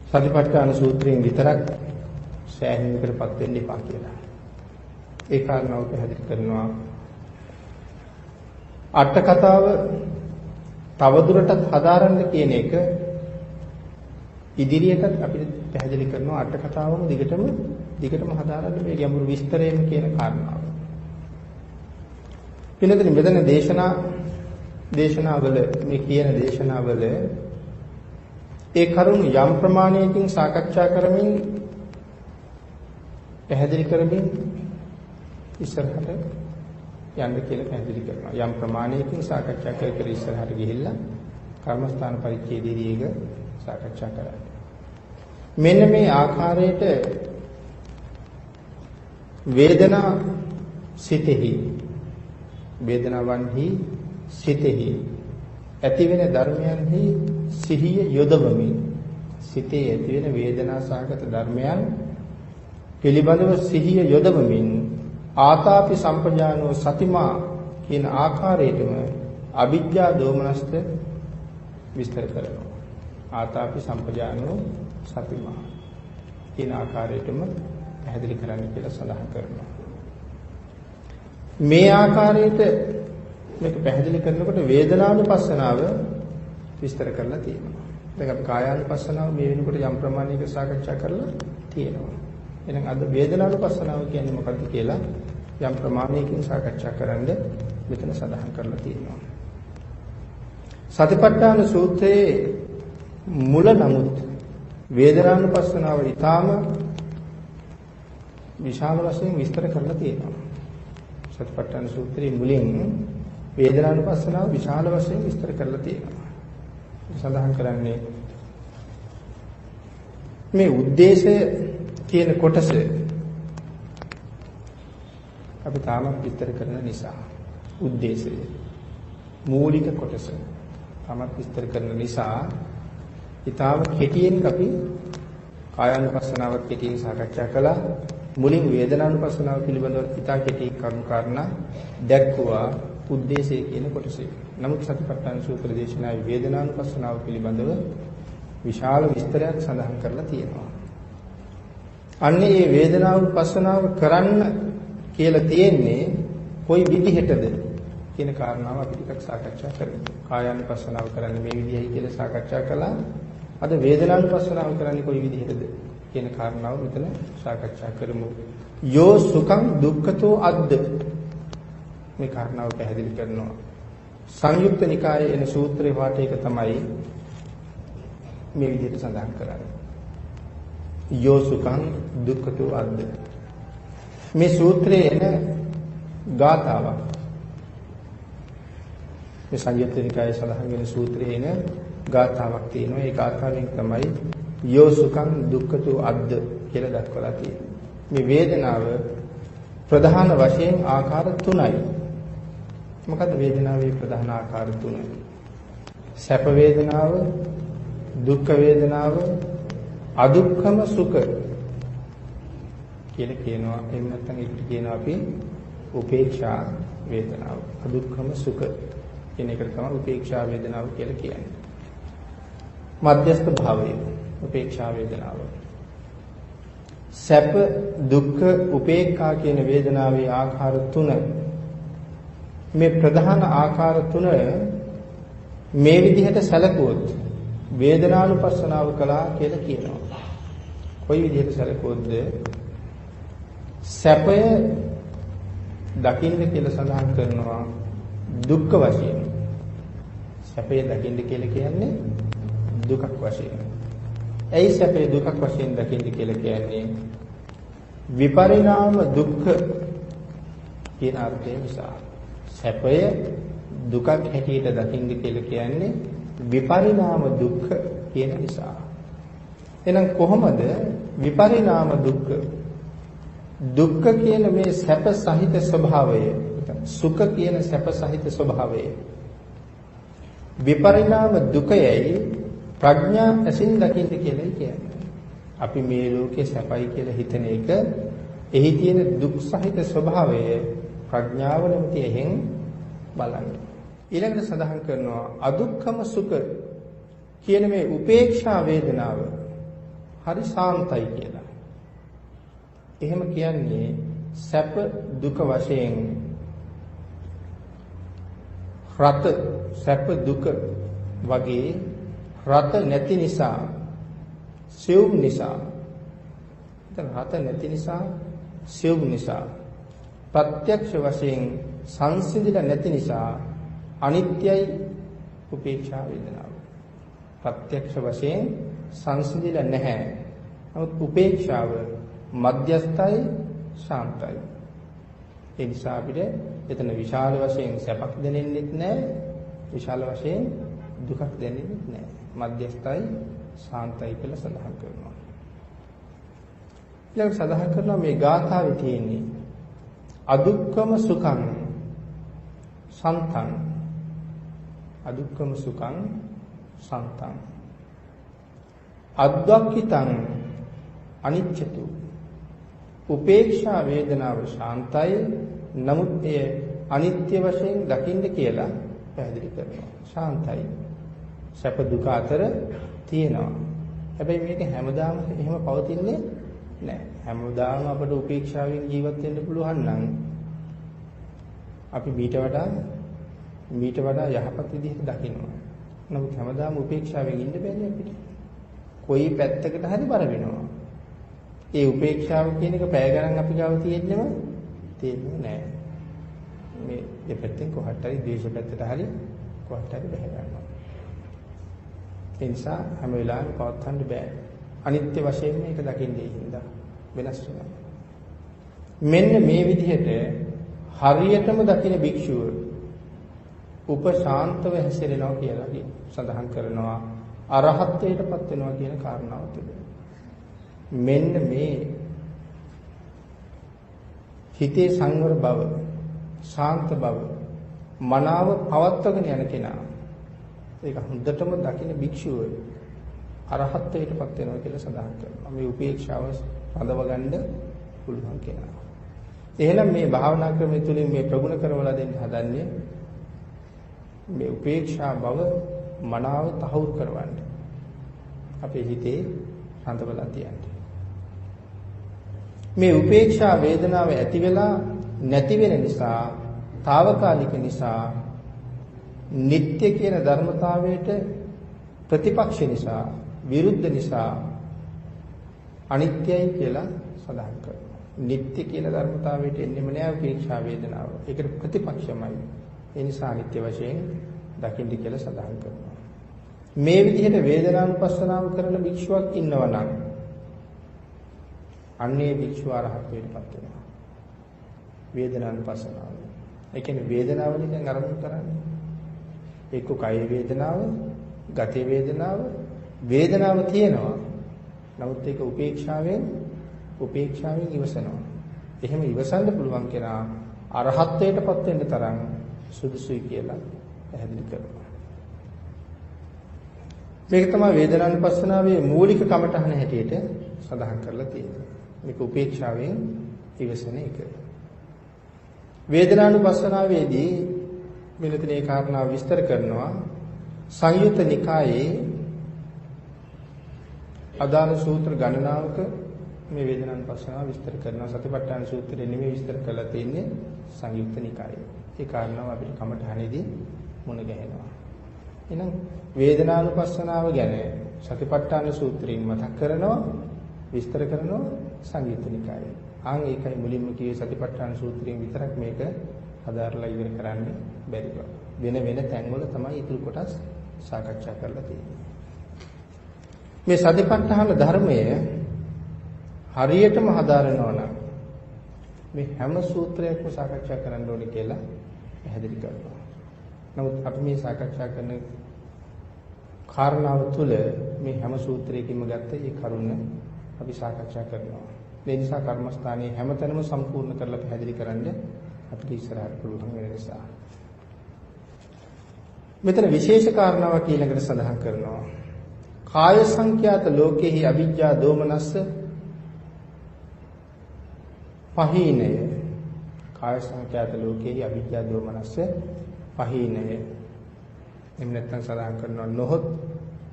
සතිපට්ඨාන සූත්‍රයෙන් විතරක් සෑහීමකටපත් වෙන්න එපා කියලා. ඒ කාරණාව පැහැදිලි කරනවා. අට කතාව තවදුරටත් හදාරන්න කියන එක ඉදිරියටත් අපිට පැහැදිලි කරනවා. අට කතාවම දිගටම හදාරන්න මේ ගැඹුරු විස්තරයෙන් කියන කාරණාව. පිළිදෙන මෙතන දේශනාවල මේ කියන දේශනාවල ඒ කරුණු යම් ප්‍රමාණයකින් සාකච්ඡා කරමින් පැහැදිලි කරමින් ඉස්සරහට යන්න කියලා පැහැදිලි කරනවා. යම් ප්‍රමාණයකින් සාකච්ඡා කර ඉස්සරහට ගිහිල්ලා කර්මස්ථාන පරිච්ඡේදයේදී ඒක සාකච්ඡා කරා. මෙන්න මේ ආකාරයට වේදනා සිතෙහි වේදනාවන්හි සිතෙහි ඇතිවෙන ධර්මයන්හි සිහිය යොදවමින් සිතේ ඇතිවෙන වේදනා සහගත ධර්මයන් පිළිබඳව සිහිය යොදවමින් ආතාපි සම්පජානෝ සතිමා කියන ආකාරයටම අවිද්‍යා දෝමනස්ත විස්තර කරනවා. ආතාපි සම්පජානෝ සතිමා කියන ආකාරයටම පැහැදිලි කරන්න කියලා සඳහන් කරනවා. මේ ආකාරයට මේක පැහැදිලි කරනකොට වේදනානුපස්සනාව විස්තර කරලා තියෙනවා. දැන් අපි කායානුපස්සනාව මේ වෙනකොට යම් ප්‍රමාණයක සාකච්ඡා කරලා තියෙනවා. එහෙනම් අද වේදනානුපස්සනාව කියන්නේ මොකක්ද කියලා යම් ප්‍රමාණයකින් සාකච්ඡා කරන්න මෙතන සඳහන් කරලා තියෙනවා. සතිපට්ඨාන සූත්‍රයේ මුල නමුත් වේදනානුපස්සනාව ඊටාම විශාල වශයෙන් විස්තර කරලා තියෙනවා. සතිපට්ඨාන සූත්‍රයේ මුලින් වේදනානුපස්සනාව විශාල වශයෙන් විස්තර කරලා තියෙනවා. සඳහන් කරන්නේ මේ ಉದ್ದೇಶය කියන කොටස අපි තාමත් විස්තර කරන නිසා ಉದ್ದೇಶය මූලික කොටස තාමත් විස්තර කරන නිසා ඊටාම කෙටියෙන් අපි කායානුපස්සනාවත් කෙටියෙන් සාකච්ඡා කළා. මුලින් වේදනානුපස්සනාව පිළිබඳව ඉතා කෙටි කරුණු කාරණා දැක්වුවා ಉದ್ದೇಶය කියන කොටසේ. නමුත් සතිපට්ඨාන සූත්‍ර දේශනාවේ වේදනානුපස්සනාව පිළිබඳව විශාල විස්තරයක් සඳහන් කරලා තියෙනවා. අන්නේ මේ වේදනානුපස්සනාව කරන්න කියලා තියෙන්නේ කොයි විදිහටද කියන කාරණාව අපි ටිකක් සාකච්ඡා කරමු. කායානුපස්සනාව කරන්නේ මේ විදිහයි කියලා සාකච්ඡා කළා. අද වේදනානුපස්සනාව කරන්නේ කොයි විදිහටද කියන කාරණාව මෙතන සාකච්ඡා කරමු. යෝ සුඛං දුක්ඛතෝ අද්ද මේ කාරණාව පැහැදිලි කරනවා. සංයුක්ත නිකායේ එන සූත්‍රයේ පාඨයක තමයි මේ විදිහට සඳහන් කරන්නේ. යෝ සුඛං දුක්ඛතෝ අද්ද මේ සූත්‍රයේ එන ගාථාවක්. මේ සංයුක්ත නිකායේ සඳහන් වෙන සූත්‍රයේ එන ගාථාවක් තියෙනවා. ඒ ගාථාවෙන් තමයි යෝ සුඛං දුක්ඛතෝ අද්ද කියලා දක්වලා තියෙන්නේ. මේ වේදනාව ප්‍රධාන වශයෙන් ආකාර තුනයි. මොකද වේදනාවේ ප්‍රධාන ආකාර තුනයි. සැප වේදනාව, දුක්ඛ වේදනාව, අදුක්ඛම සුඛ කියලා කියනවා. එහෙම නැත්නම් ඒකට කියනවා අපි උපේක්ෂා වේදනාව. අදුක්ඛම සුඛ කියන එකට තමයි උපේක්ෂා වේදනාව කියලා කියන්නේ. මධ්‍යස්ථ භාවය උපේක්ෂා වේදනාව. සැප දුක්ඛ උපේක්ඛා කියන වේදනාවේ ආකාර තුන. මේ ප්‍රධාන ආකාර තුන මේ විදිහට සැලකුවොත් වේදනානුපස්සනාව කළා කියලා කියනවා. කොයි විදිහට සැලකුවොත්ද? සැපය දකින්න කියලා සඳහන් කරනවා දුක්ඛ වශයෙන්. සැපය දකින්න කියලා කියන්නේ දුකක් වශයෙන්. ඇයි සැපේ දුකක් වශයෙන් දකින්න කියලා කියන්නේ? විපරිණාම දුක්ඛ කියන අර්ථය නිසා. සැපය දුකක් හැටියට දකින්න කියලා කියන්නේ විපරිණාම දුක්ඛ කියන නිසා. එහෙනම් කොහොමද විපරිණාම දුක්ඛ? දුක්ඛ කියන මේ සැප සහිත ස්වභාවය, සුඛ කියන සැප සහිත ස්වභාවය විපරිණාම දුකයයි ප්‍රඥා ඇසින් දකින්න කියලා කියන්නේ. අපි මේ ලෝකේ සැපයි කියලා හිතන එක එහි තියෙන දුක් සහිත ස්වභාවය ප්‍රඥාව නැමැති එහෙන් බලන්න. ඊළඟට සඳහන් කරනවා අදුක්ඛම සුඛ කියන මේ උපේක්ෂා වේදනාව හරි සාන්තයි කියලා. එහෙම කියන්නේ සැප දුක වශයෙන් රත සැප දුක වගේ රත නැති නිසා සිවුම් නිසා දැන් රත නැති නිසා සිවුම් නිසා ප්‍රත්‍යක්ෂ වශයෙන් සංසිඳිලා නැති නිසා අනිත්‍යයි උපේක්ෂා වේදනාව. ප්‍රත්‍යක්ෂ වශයෙන් සංසිඳිලා නැහැ. නමුත් උපේක්ෂාව මධ්‍යස්ථයි ශාන්තයි. ඒ නිසා අපිට එතන විශාල වශයෙන් සැපක් දැනෙන්නෙත් නැහැ. විශාල වශයෙන් දුකක් දැනෙන්නෙත් නැහැ. මධ්‍යස්ථයි ශාන්තයි කියලා සඳහන් කරනවා. ඊළඟට සඳහන් කරනවා මේ ගාථාවේ තියෙන්නේ අදුක්ඛම සුඛං සන්තං අදුක්ඛම සුඛං සන්තං අද්වක්ඛිතං අනිච්චතු උපේක්ෂා වේදනාව ශාන්තයි නමුත් එය අනිත්‍ය වශයෙන් දකින්න කියලා පැහැදිලි කරනවා. ශාන්තයි සැප දුක අතර තියෙනවා. හැබැයි මේක හැමදාම එහෙම පවතින්නේ නැහැ. හැමදාම අපට උපේක්ෂාවෙන් ජීවත් වෙන්න පුළුවන් නම් අපි මීට වඩා මීට වඩා යහපත් විදිහට දකිනවා. නමුත් හැමදාම උපේක්ෂාවෙන් ඉන්න බැහැ අපිට. කොයි පැත්තකට හරි බර වෙනවා. ඒ උපේක්ෂාව කියන එක පැය ගණන් අපි ගාව තියෙන්නම තේරෙන්නේ නැහැ. මේ දෙපැත්තෙන් කොහට හරි ද්වේෂ පැත්තට හරි කොහට හරි බැහැ ගන්නවා. ඒ නිසා හැම වෙලාවෙම පවත්වන්න බෑ. අනිත්‍ය වශයෙන් මේක දකින්නේ හින්දා වෙනස් වෙනවා. මෙන්න මේ විදිහට හරියටම දකින භික්ෂුව උපශාන්තව හැසිරෙනවා කියලා සඳහන් කරනවා. අරහත්ත්වයටපත් වෙනවා කියන කාරණාව තුළ. මෙන්න මේ හිතේ සංවර බව, ශාන්ත බව, මනාව පවත්වගෙන යන කෙනා ඒක හොඳටම දකින භික්ෂුව අරහත්ත්වයටපත් වෙනවා කියලා සඳහන් කරනවා. මේ උපේක්ෂාව රඳව ගන්න පුළුවන් කෙනා. එහෙනම් මේ භාවනා ක්‍රමය තුළින් මේ ප්‍රගුණ කරවලා දෙන්න හදන්නේ මේ උපේක්ෂා බව මනාව තහවුරු කරවන්න. අපේ හිතේ රඳවලා තියන්න. මේ උපේක්ෂා වේදනාව ඇති වෙලා නැති වෙන නිසා, తాවකාලික නිසා, නিত্য කියන ධර්මතාවයට ප්‍රතිපක්ෂ නිසා, විරුද්ධ නිසා අනිත්‍යයි කියලා සඳහන් කරනවා. නিত্য කියන ධර්මතාවයට එන්නෙම නෑ උපේක්ෂා වේදනාව. ඒකට ප්‍රතිපක්ෂමයි. ඒ නිසා අනිත්‍ය වශයෙන් දකින්න කියලා සඳහන් කරනවා. මේ විදිහට වේදනානුපස්සනාව කරන භික්ෂුවක් ඉන්නවා නම් අන්නේ භික්ෂුව අරහත්ත්වයටපත් වෙනවා. වේදනානුපස්සනාව. ඒ කියන්නේ වේදනාව නිකන් අරමුණු කරන්නේ. එක්ක කය වේදනාව, ගතේ වේදනාව, වේදනාව තියෙනවා. නමුත් ඒක උපේක්ෂාවෙන් ඉවසනවා. එහෙම ඉවසන්න පුළුවන් කෙනා අරහත්ත්වයටපත් වෙන්න තරම් සුදුසුයි කියලා පැහැදිලි කරනවා. මේක තමයි වේදනානුපස්සනාවේ මූලික කමඨහන හැටියට සඳහන් කරලා තියෙන්නේ. මේක උපේක්ෂාවෙන් ඉවසන එක. වේදනානුපස්සනාවේදී මෙලෙතන ඒ කාරණාව විස්තර කරනවා. සංයුත්ත නිකායේ අදාළ සූත්‍ර ගණනාවක මේ වේදනානුපස්සනාව විස්තර කරනවා. සතිපට්ඨාන සූත්‍රයේ නෙමෙයි විස්තර කරලා තියෙන්නේ සංයුත්ත නිකායේ. ඒ කාරණාව අපිට කමඨහනේදී මුණ ගැහෙනවා. එහෙනම් වේදනානුපස්සනාව ගැන සතිපට්ඨාන සූත්‍රයෙන් මතක් කරනවා, විස්තර කරනවා සංයුත්ත නිකායේ. ඒකයි මුලින්ම කිව්වේ සතිපට්ඨාන සූත්‍රයෙන් විතරක් මේක හදාarලා ඉවර කරන්න බැරි බව. වෙන තැන්වල තමයි ඊටු කොටස් සාකච්ඡා කරලා තියෙන්නේ. මේ සතිපට්ඨාන ධර්මය හරියටම හදාරනවා නම් මේ හැම සූත්‍රයක්ම සාකච්ඡා කරන්න ඕනේ කියලා පැහැදිලි කරනවා. නමුත් අපි මේ සාකච්ඡා කරන කාරණාව තුළ මේ හැම සූත්‍රයකින්ම ගත්ත ඒ කරුණ අපි සාකච්ඡා කරනවා. ඒ නිසා කර්මස්ථානයේ හැමතැනම සම්පූර්ණ කරලා පැහැදිලි කරන්න අපිට ඉස්සරහට පුළුවන් වෙන නිසා. මෙතන විශේෂ කාරණාවක් ඊළඟට සඳහන් කරනවා. කාය සංඛ්‍යාත ලෝකේහි අවිජ්ජා දෝමනස්ස පහීනය. කාය සංඛ්‍යාත ලෝකේහි අවිජ්ජා දෝමනස්ස පහීනය. එම් නැත්නම් සඳහන් කරනවා නොහොත්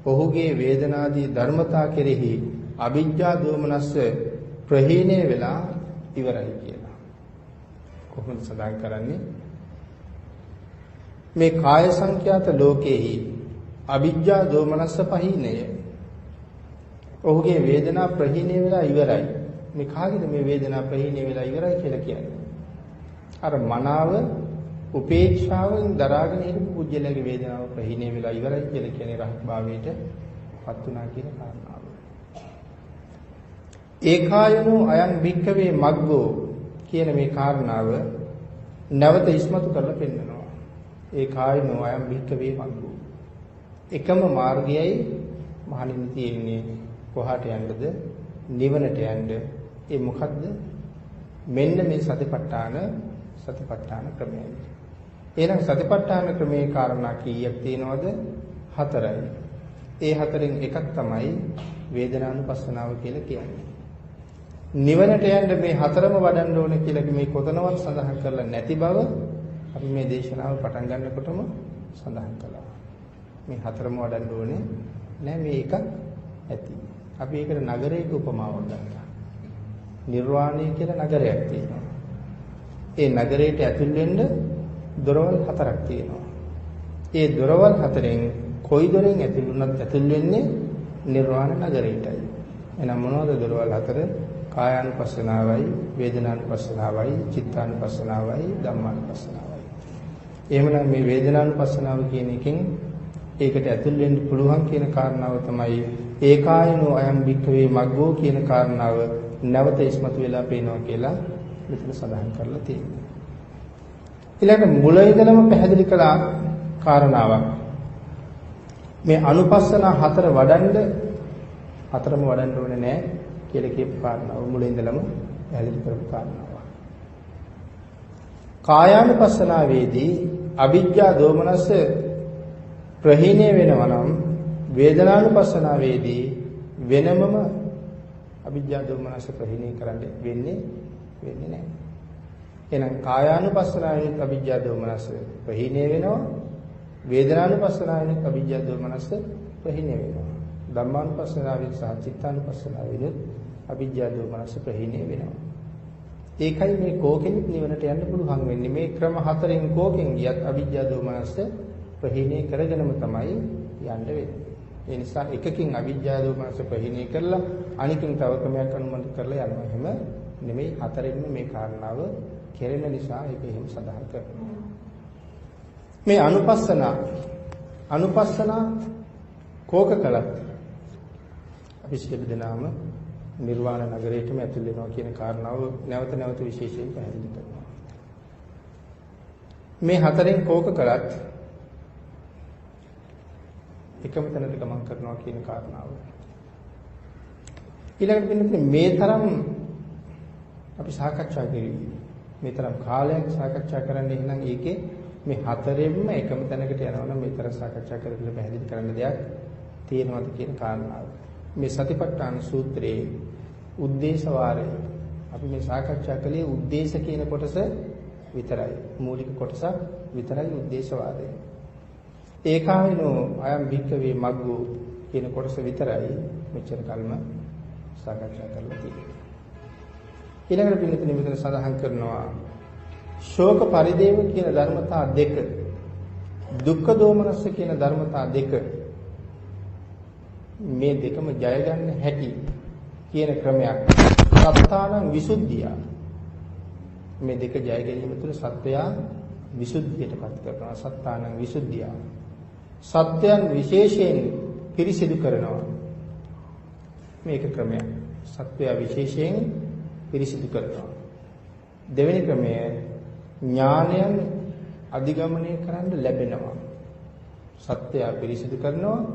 ඔහුගේ වේදනාදී ධර්මතා කෙරෙහි අවිජ්ජා දෝමනස්ස ප්‍රහීනය වෙලා ඉවරයි කියලා. කොහොමද සඳහන් කරන්නේ? මේ කාය සංඛ්‍යාත ලෝකේහි අවිජ්ජා දෝමනස්ස පහීනය. ඔහුගේ වේදනා ප්‍රහීනය වෙලා ඉවරයි. මේ කාගේද මේ වේදනා ප්‍රහීනය වෙලා ඉවරයි කියලා කියන්නේ? අර මනාව උපේක්ෂාවෙන් දරාගෙන හිටපු පුජ්‍යලගේ වේදනාව ප්‍රහීනය වෙලා ඉවරයි කියලා කියන්නේ රහත් භාවයට පත් වුණා කියන කාරණාව. ඒකායනෝ අයං භික්ඛවේ මග්ගෝ කියන මේ කාරණාව නැවත ඉස්මතු කරලා පෙන්නනවා. ඒකායනෝ අයං භික්ඛවේ මග්ගෝ. එකම මාර්ගයයි මහණෙනි තියෙන්නේ. කොහාට යන්නද? නිවනට යන්න. ඒ මොකද්ද? මෙන්න මේ සතිපට්ඨාන ක්‍රමයයි. එහෙනම් සතිපට්ඨාන ක්‍රමයේ කාරණා කීයක් තියෙනවද? 4යි. ඒ 4න් එකක් තමයි වේදනානුපස්සනාව කියලා කියන්නේ. නිවනට යන්න මේ 4ම වඩන්න ඕන කියලා මේ කොතනවත් සඳහන් කරලා නැති බව අපි මේ දේශනාව පටන් ගන්නකොටම සඳහන් කළා. මේ 4ම වඩන්න ඕනේ නෑ, මේ එකක් ඇති. අපි ඒකට නගරයක උපමාවක් ගන්නවා. නිර්වාණය කියලා නගරයක් තියෙනවා. ඒ නගරයට ඇතුල් වෙන්න දොරවල් 4ක් තියෙනවා. ඒ දොරවල් හතරෙන් කොයි දොරෙන් ඇතුල් වුණත් ඇතුල් වෙන්නේ නිර්වාණ නගරයටයි. එහෙනම් මොනවද දොරවල් හතර? කායානුපස්සනාවයි, වේදනානුපස්සනාවයි, චිත්තානුපස්සනාවයි, ධම්මානුපස්සනාවයි. එහෙමනම් මේ වේදනානුපස්සනාව කියන එකෙන් ඒකට ඇතුල් වෙන්න පුළුවන් කියන කාරණාව තමයි ඒකායනෝ අයම් භික්ඛවේ මග්ගෝ කියන කාරණාව නැවත ඉස්මතු වෙලා පේනවා කියලා මෙතන සඳහන් කරලා තියෙනවා. ඊළඟ මුල ඉඳලම පැහැදිලි කළ කාරණාවක්. මේ අනුපස්සන හතර හතරම වඩන්න ඕනේ නැහැ කියලා කියපු කාරණාව මුල ඉඳලම පැහැදිලි කරපු කාරණාවක්. කායානුපස්සනාවේදී අවිජ්ජා දෝමනස ප්‍රහීණය වෙනවා නම් වේදනානුපස්සනාවේදී වෙනමම අවිජ්ජා දෝමනස ප්‍රහීණය කරන්න වෙන්නේ නැහැ. එහෙනම් කායානුපස්සනාවෙන් අවිජ්ජා දෝමනස ප්‍රහීණය වෙනවා, වේදනානුපස්සනාවෙන් අවිජ්ජා දෝමනස ප්‍රහීණය වෙනවා. ධම්මානුපස්සනාවෙන් සහ චිත්තානුපස්සනාවෙන් අවිජ්ජා දෝමනස ප්‍රහීණය වෙනවා. ඒකයි මේ කෝකෙනිත් නිවනට යන්න පුළුවන් වෙන්නේ. මේ ක්‍රම හතරෙන් කෝකෙන් ගියත් අවිජ්ජා දෝමනස ප්‍රහීණය කරගෙනම තමයි යන්න වෙන්නේ. ඒ නිසා එකකින් අවිජ්ජා දෝමනස ප්‍රහීණය කරලා අනිකින් තව ක්‍රමයක් අනුමත කරලා යනවා. එහෙම නෙමෙයි, හතරෙන්ම මේ කාරණාව කෙරෙන නිසා ඒක එහෙම සඳහන් කරනවා. මේ අනුපස්සන කෝක කළත් අපි සියලු දෙනාම නිර්වාණ නගරයටම ඇතුල් වෙනවා කියන කාරණාව නැවත නැවත විශේෂයෙන් පැහැදිලි කරනවා. මේ හතරෙන් කෝක කළත් එකම තැනට ගමන් කරනවා කියන කාරණාව. ඊළඟට වෙන්නේ මේ තරම් අපි සාකච්ඡා කරේ. මේ තරම් කාලයක් සාකච්ඡා කරන්න එහෙනම් ඒකේ මේ හතරෙන්ම එකම තැනකට යනවනම් මේ තරම් සාකච්ඡා කරලා පැහැදිලි කරන්න දෙයක් තියෙනවද කියන කාරණාව. මේ සතිපට්ඨාන සූත්‍රයේ උද්දේශ වාරය අපි මේ සාකච්ඡා කළේ උද්දේශ කියන කොටස විතරයි. මූලික කොටස විතරයි උද්දේශ වාරය. ඒකායනෝ අයම් භික්ඛවේ මග්ගෝ කියන කොටස විතරයි මෙච්චර කල්ම සාකච්ඡා කරලා තියෙන්නේ. ඊළඟට පිළිතුරු මෙතන සඳහන් කරනවා ශෝක පරිදේව කියන ධර්මතා දෙක, දුක්ඛ දෝමනස්ස කියන ධර්මතා දෙක, මේ දෙකම ජය ගන්න හැටි කියන ක්‍රමයක්. සත්තානං විසුද්ධිය. මේ දෙක ජය ගැනීම තුළ සත්වයා විසුද්ධියටපත් කරනවා. සත්තානං විසුද්ධිය. සත්‍යයන් විශේෂයෙන් පිරිසිදු කරනවා. මේක ක්‍රමයක්. සත්වයා විශේෂයෙන් පිරිසිදු කරනවා. දෙවෙනි ක්‍රමය ඥානයන් අධිගමනය කරන්න ලැබෙනවා. සත්‍යය පිරිසිදු කරනවා,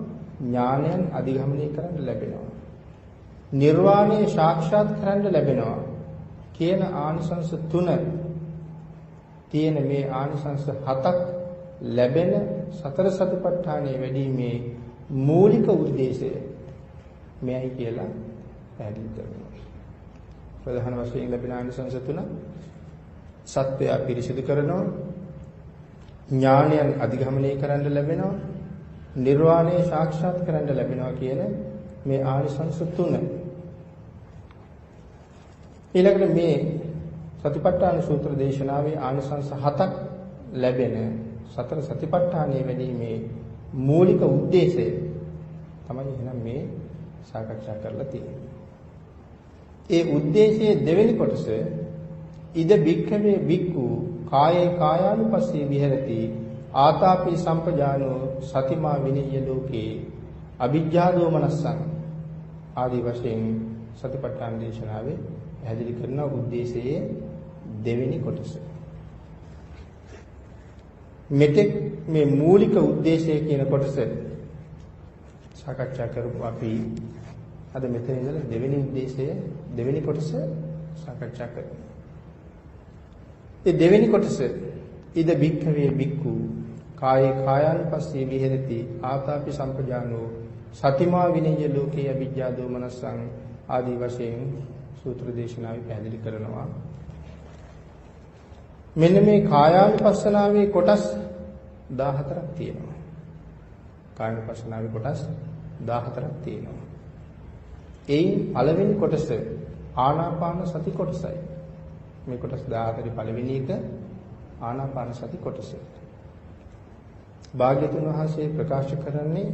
ඥානයන් අධිගමනය කරන්න ලැබෙනවා. නිර්වාණය සාක්ෂාත් කරන්න ලැබෙනවා කියන ආනිසංස 3 තියෙන මේ ආනිසංස 7ක් ලැබෙන සතර සතිපට්ඨානයේ වැඩිීමේ මූලික උද්දේශය මෙයයි කියලා පැහැදිලි කරනවා. ප්‍රධාන වශයෙන් ලැබෙන ආනිසංස 3 සත්‍යය පිරිසිදු කරනවා, ඥානයන් අධිගමනය කරන්න ලැබෙනවා, නිර්වාණය සාක්ෂාත් කරන්න ලැබෙනවා කියන මේ ආනිසංස 3. ඊළඟට මේ සතිපට්ඨාන සූත්‍ර දේශනාවේ ආනිසංස 7ක් ලැබෙන සතර සතිපට්ඨානයේ වැඩිීමේ මූලික උද්දේශය තමයි එහෙනම් මේ සාකච්ඡා කරලා තියෙන්නේ. ඒ උද්දේශයේ දෙවෙනි කොටස ඉද භික්ඛවේ භික්ඛු කායේ කායානුපස්සී විහෙරති ආතාපි සම්පජානෝ සතිමා විනීය ලෝකේ අවිජ්ජා දෝමනස්සං ආදී වශයෙන් සතිපට්ඨාන දේශනාවේ පැහැදිලි කරන උද්දේශයේ දෙවෙනි කොටස. මෙතෙක් මේ මූලික උද්දේශය කියන කොටස සාකච්ඡා කරපු අපි අද මෙතන ඉඳලා දෙවෙනි උද්දේශය දෙවෙනි කොටස සාකච්ඡා කරමු. ඒ දෙවෙනි කොටස ඉද භික්ඛවේ භික්ඛු කායේ කායානුපස්සී විහෙරති ආතාපි සම්පජානෝ සතිමා විනය්‍ය ලෝකේ අවිජ්ජා දෝමනස්සං ආදී වශයෙන් සූත්‍ර දේශනාවේ පැහැදිලි කරනවා. මෙන්න මේ කායානුපස්සනාවේ කොටස් 14ක් තියෙනවා. කායානුපස්සනාවේ කොටස් 14ක් තියෙනවා. එයින් පළවෙනි කොටස ආනාපාන සති කොටසයි. මේ කොටස් 14 පළවෙනි එක ආනාපාන සති කොටස. භාග්‍යතුන් වහන්සේ ප්‍රකාශ කරන්නේ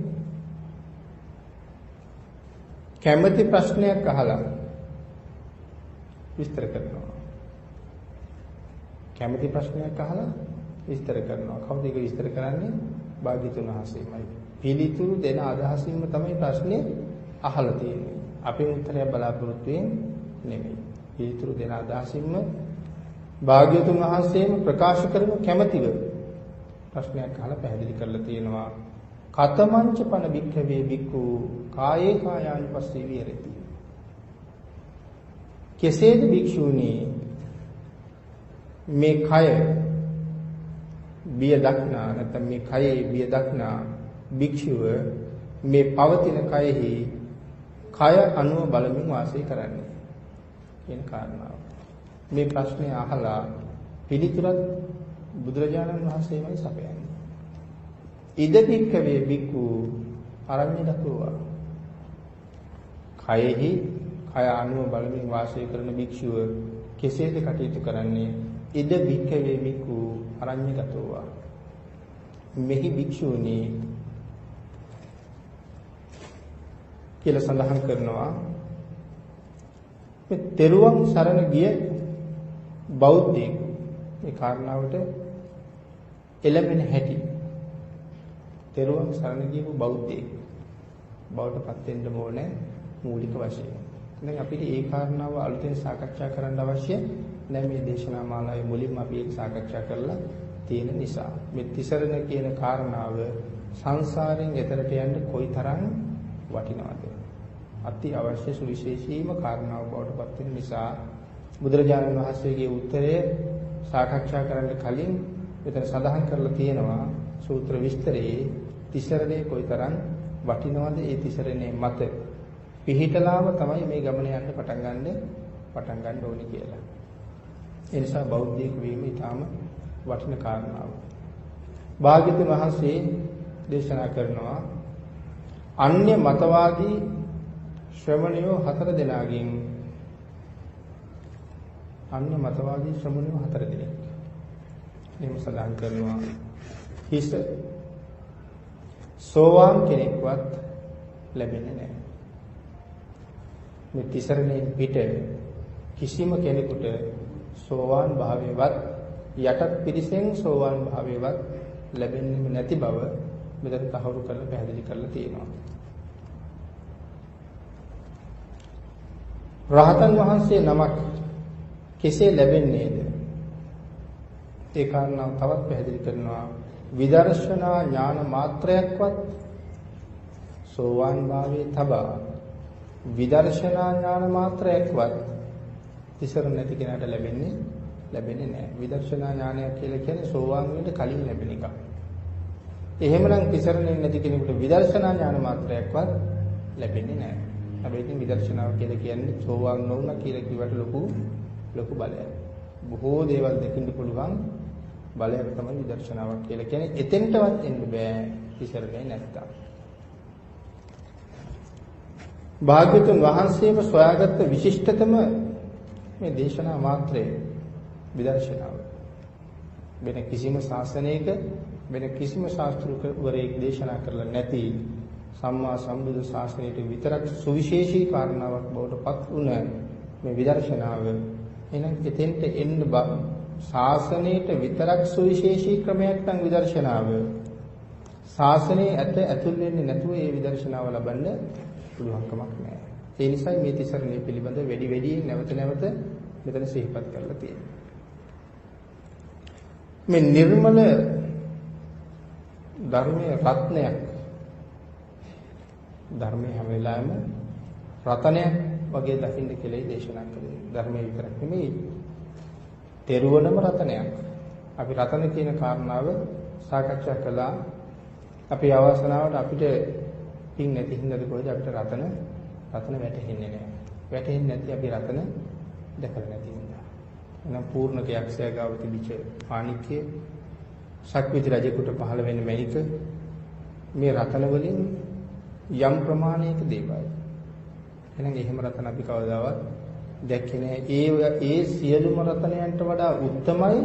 කැමැති ප්‍රශ්නයක් අහලා විස්තර කරනවා. කැමැති ප්‍රශ්නයක් අහලා විස්තර කරනවා. කවුද ඒක විස්තර කරන්නේ? භාග්‍යතුන් වහන්සේමයි. පිළිතුරු දෙන අදහසින්ම තමයි ප්‍රශ්නේ අහලා තියෙන්නේ. අපේ උත්තරය බලාපොරොත්තු වෙන්නේ නෙමෙයි. පිළිතුරු දෙන අදහසින්ම භාග්‍යතුන් වහන්සේම ප්‍රකාශ කරන කැමැතිව ප්‍රශ්නයක් අහලා පැහැදිලි කරලා තියෙනවා. කතමංච පන භික්ඛවේ භික්ඛු කායේ කායානුපස්සී විහෙරති. කෙසේද භික්ෂුණී මේ කය බිය දක්නා නැත්නම් මේ කයේ බිය දක්නා භික්ෂුව මේ පවතින කයෙහි කය අනුව බලමින් වාසය කරන්නේ කියන කාරණාව. මේ ප්‍රශ්නේ අහලා පිළිතුරත් බුදුරජාණන් වහන්සේමයි සපයන්නේ. ඉද භික්ඛවේ භික්ඛු අරඤ්‍යගතෝවා. කයෙහි කය අනුව බලමින් වාසය කරන භික්ෂුව කෙසේද කටයුතු කරන්නේ? ඉද භික්ඛවේ භික්ඛු අරඤ්‍යගතෝවා. මෙහි භික්ෂුණී කියලා සඳහන් කරනවා. මේ තෙරුවන් සරණ ගිය බෞද්ධයෙක් මේ කාරණාවට එළඹෙන හැටි. තෙරුවන් සරණ ගියපු බෞද්ධයෙක් බවට පත් වෙන්න ඕනේ මූලික වශයෙන්. දැන් අපිට ඒ කාරණාව අලුතෙන් සාකච්ඡා කරන්න අවශ්‍ය නැහැ. මේ දේශනා මාලාවේ මුලින්ම අපි ඒක සාකච්ඡා කරලා තියෙන නිසා. මේ තිසරණ කියන කාරණාව සංසාරයෙන් එතරට යන්න කොයිතරම් වටිනවද? අති අවශ්‍ය සුවිශේෂීම කාරණාවක් බවට පත් වෙන නිසා බුදුරජාණන් වහන්සේගේ උත්තරය සාකච්ඡා කරන්න කලින් මෙතන සඳහන් කරලා තියෙනවා සූත්‍ර විස්තරයේ තිසරණේ කොයිතරම් වටිනවද? ඒ තිසරණේ මත පිහිටලාම තමයි මේ ගමන යන්න පටන් ගන්න ඕනේ කියලා. ඒ නිසා බෞද්ධයෙක් වීම ඊටාම වටින කාරණාවක්. භාග්‍යවතුන් වහන්සේ දේශනා කරනවා අන්‍ය මතවාදී ශ්‍රමණයෝ 4 දෙනාගෙන් අන්‍ය මතවාදී ශ්‍රමණයෝ 4 දෙනෙක්. එහෙම සඳහන් කරනවා හිස සෝවාන් කෙනෙක්වත් ලැබෙන්නේ නැහැ. මේ තිසරණයෙන් පිට කිසිම කෙනෙකුට සෝවාන් භාවයවත් යටත් පිරිසෙන් සෝවාන් භාවයවත් ලැබෙන්නේ නැති බව මෙතන තහවුරු කරලා පැහැදිලි කරලා තියෙනවා. රහතන් වහන්සේ නමක් කෙසේ ලැබෙන්නේද? ඒ කාරණාව තවත් පැහැදිලි කරනවා. විදර්ශනා ඥාන මාත්‍රයක්වත් සෝවාන් භාවයේ තබා විදර්ශනා ඥාන මාත්‍රයක්වත් තිසරණ නැති කෙනාට ලැබෙන්නේ නැහැ. විදර්ශනා ඥානය කියලා කියන්නේ සෝවාන් වෙන්න කලින් ලැබෙන එක. එහෙමනම් තිසරණෙන් නැති කෙනෙකුට විදර්ශනා ඥාන මාත්‍රයක්වත් ලැබෙන්නේ නැහැ. හැබැයි ඉතින් විදර්ශනාව කියලා කියන්නේ සෝවාන් නොවුණා කියලා කිව්වට ලොකු බලයක්. බොහෝ දේවල් දකින්න පුළුවන් බලයක් තමයි විදර්ශනාවක් කියලා කියන්නේ. එතෙන්ටවත් එන්න බෑ තිසරණේ නැත්තම්. භාග්‍යවතුන් වහන්සේම සොයාගත්ත විශිෂ්ටතම මේ දේශනා මාත්‍රය විදර්ශනාව. වෙන කිසිම ශාසනයක වෙන කිසිම ශාස්ත්‍රවරයෙක් දේශනා කරලා නැති සම්මා සම්බුදු ශාසනයට විතරක් සුවිශේෂී කාරණාවක් බවට පත් වුණ මේ විදර්ශනාව. එහෙනම් එතෙන්ට එන්න ශාසනයට විතරක් සුවිශේෂී ක්‍රමයක් නම් විදර්ශනාව. ශාසනයේ ඇතුල් වෙන්නේ නැතුව මේ විදර්ශනාව ලබන්න පුළුවන්කමක් නැහැ. ඒ නිසා මේ තිසරණය පිළිබඳ වැඩි නැවත මෙතන සිහිපත් කරලා තියෙනවා. මේ නිර්මල ධර්මයේ රත්නයක් ධර්මයේ හැම වෙලාවෙම රතනයක් වගේ දකින්න කියලා දේශනා කළේ. ධර්මයේ විතරක් නෙමෙයි තෙරුවනම රතනයක්. අපි රතන කියන කාරණාව සාකච්ඡා කළා. අපි අවසනාවට අපිට පින් නැති හින්දාද කොහෙද අපිට රතන වැටහෙන්නේ නැහැ. වැටහෙන්නේ නැති අපි රතන දැකලා නැති හින්දා. එහෙනම් පූර්ණක යක්ෂයා ගාව තිබිච්ච පාණික්‍ය ශක්විති රජෙකුට පහළ වෙන මැණික මේ රතන වලින් යම් ප්‍රමාණයක දේවල්. එහෙනම් එහෙම රතන අපි කවදාවත් දැක්කේ නැහැ. ඒ සියලුම රතනයන්ට වඩා උත්තමයි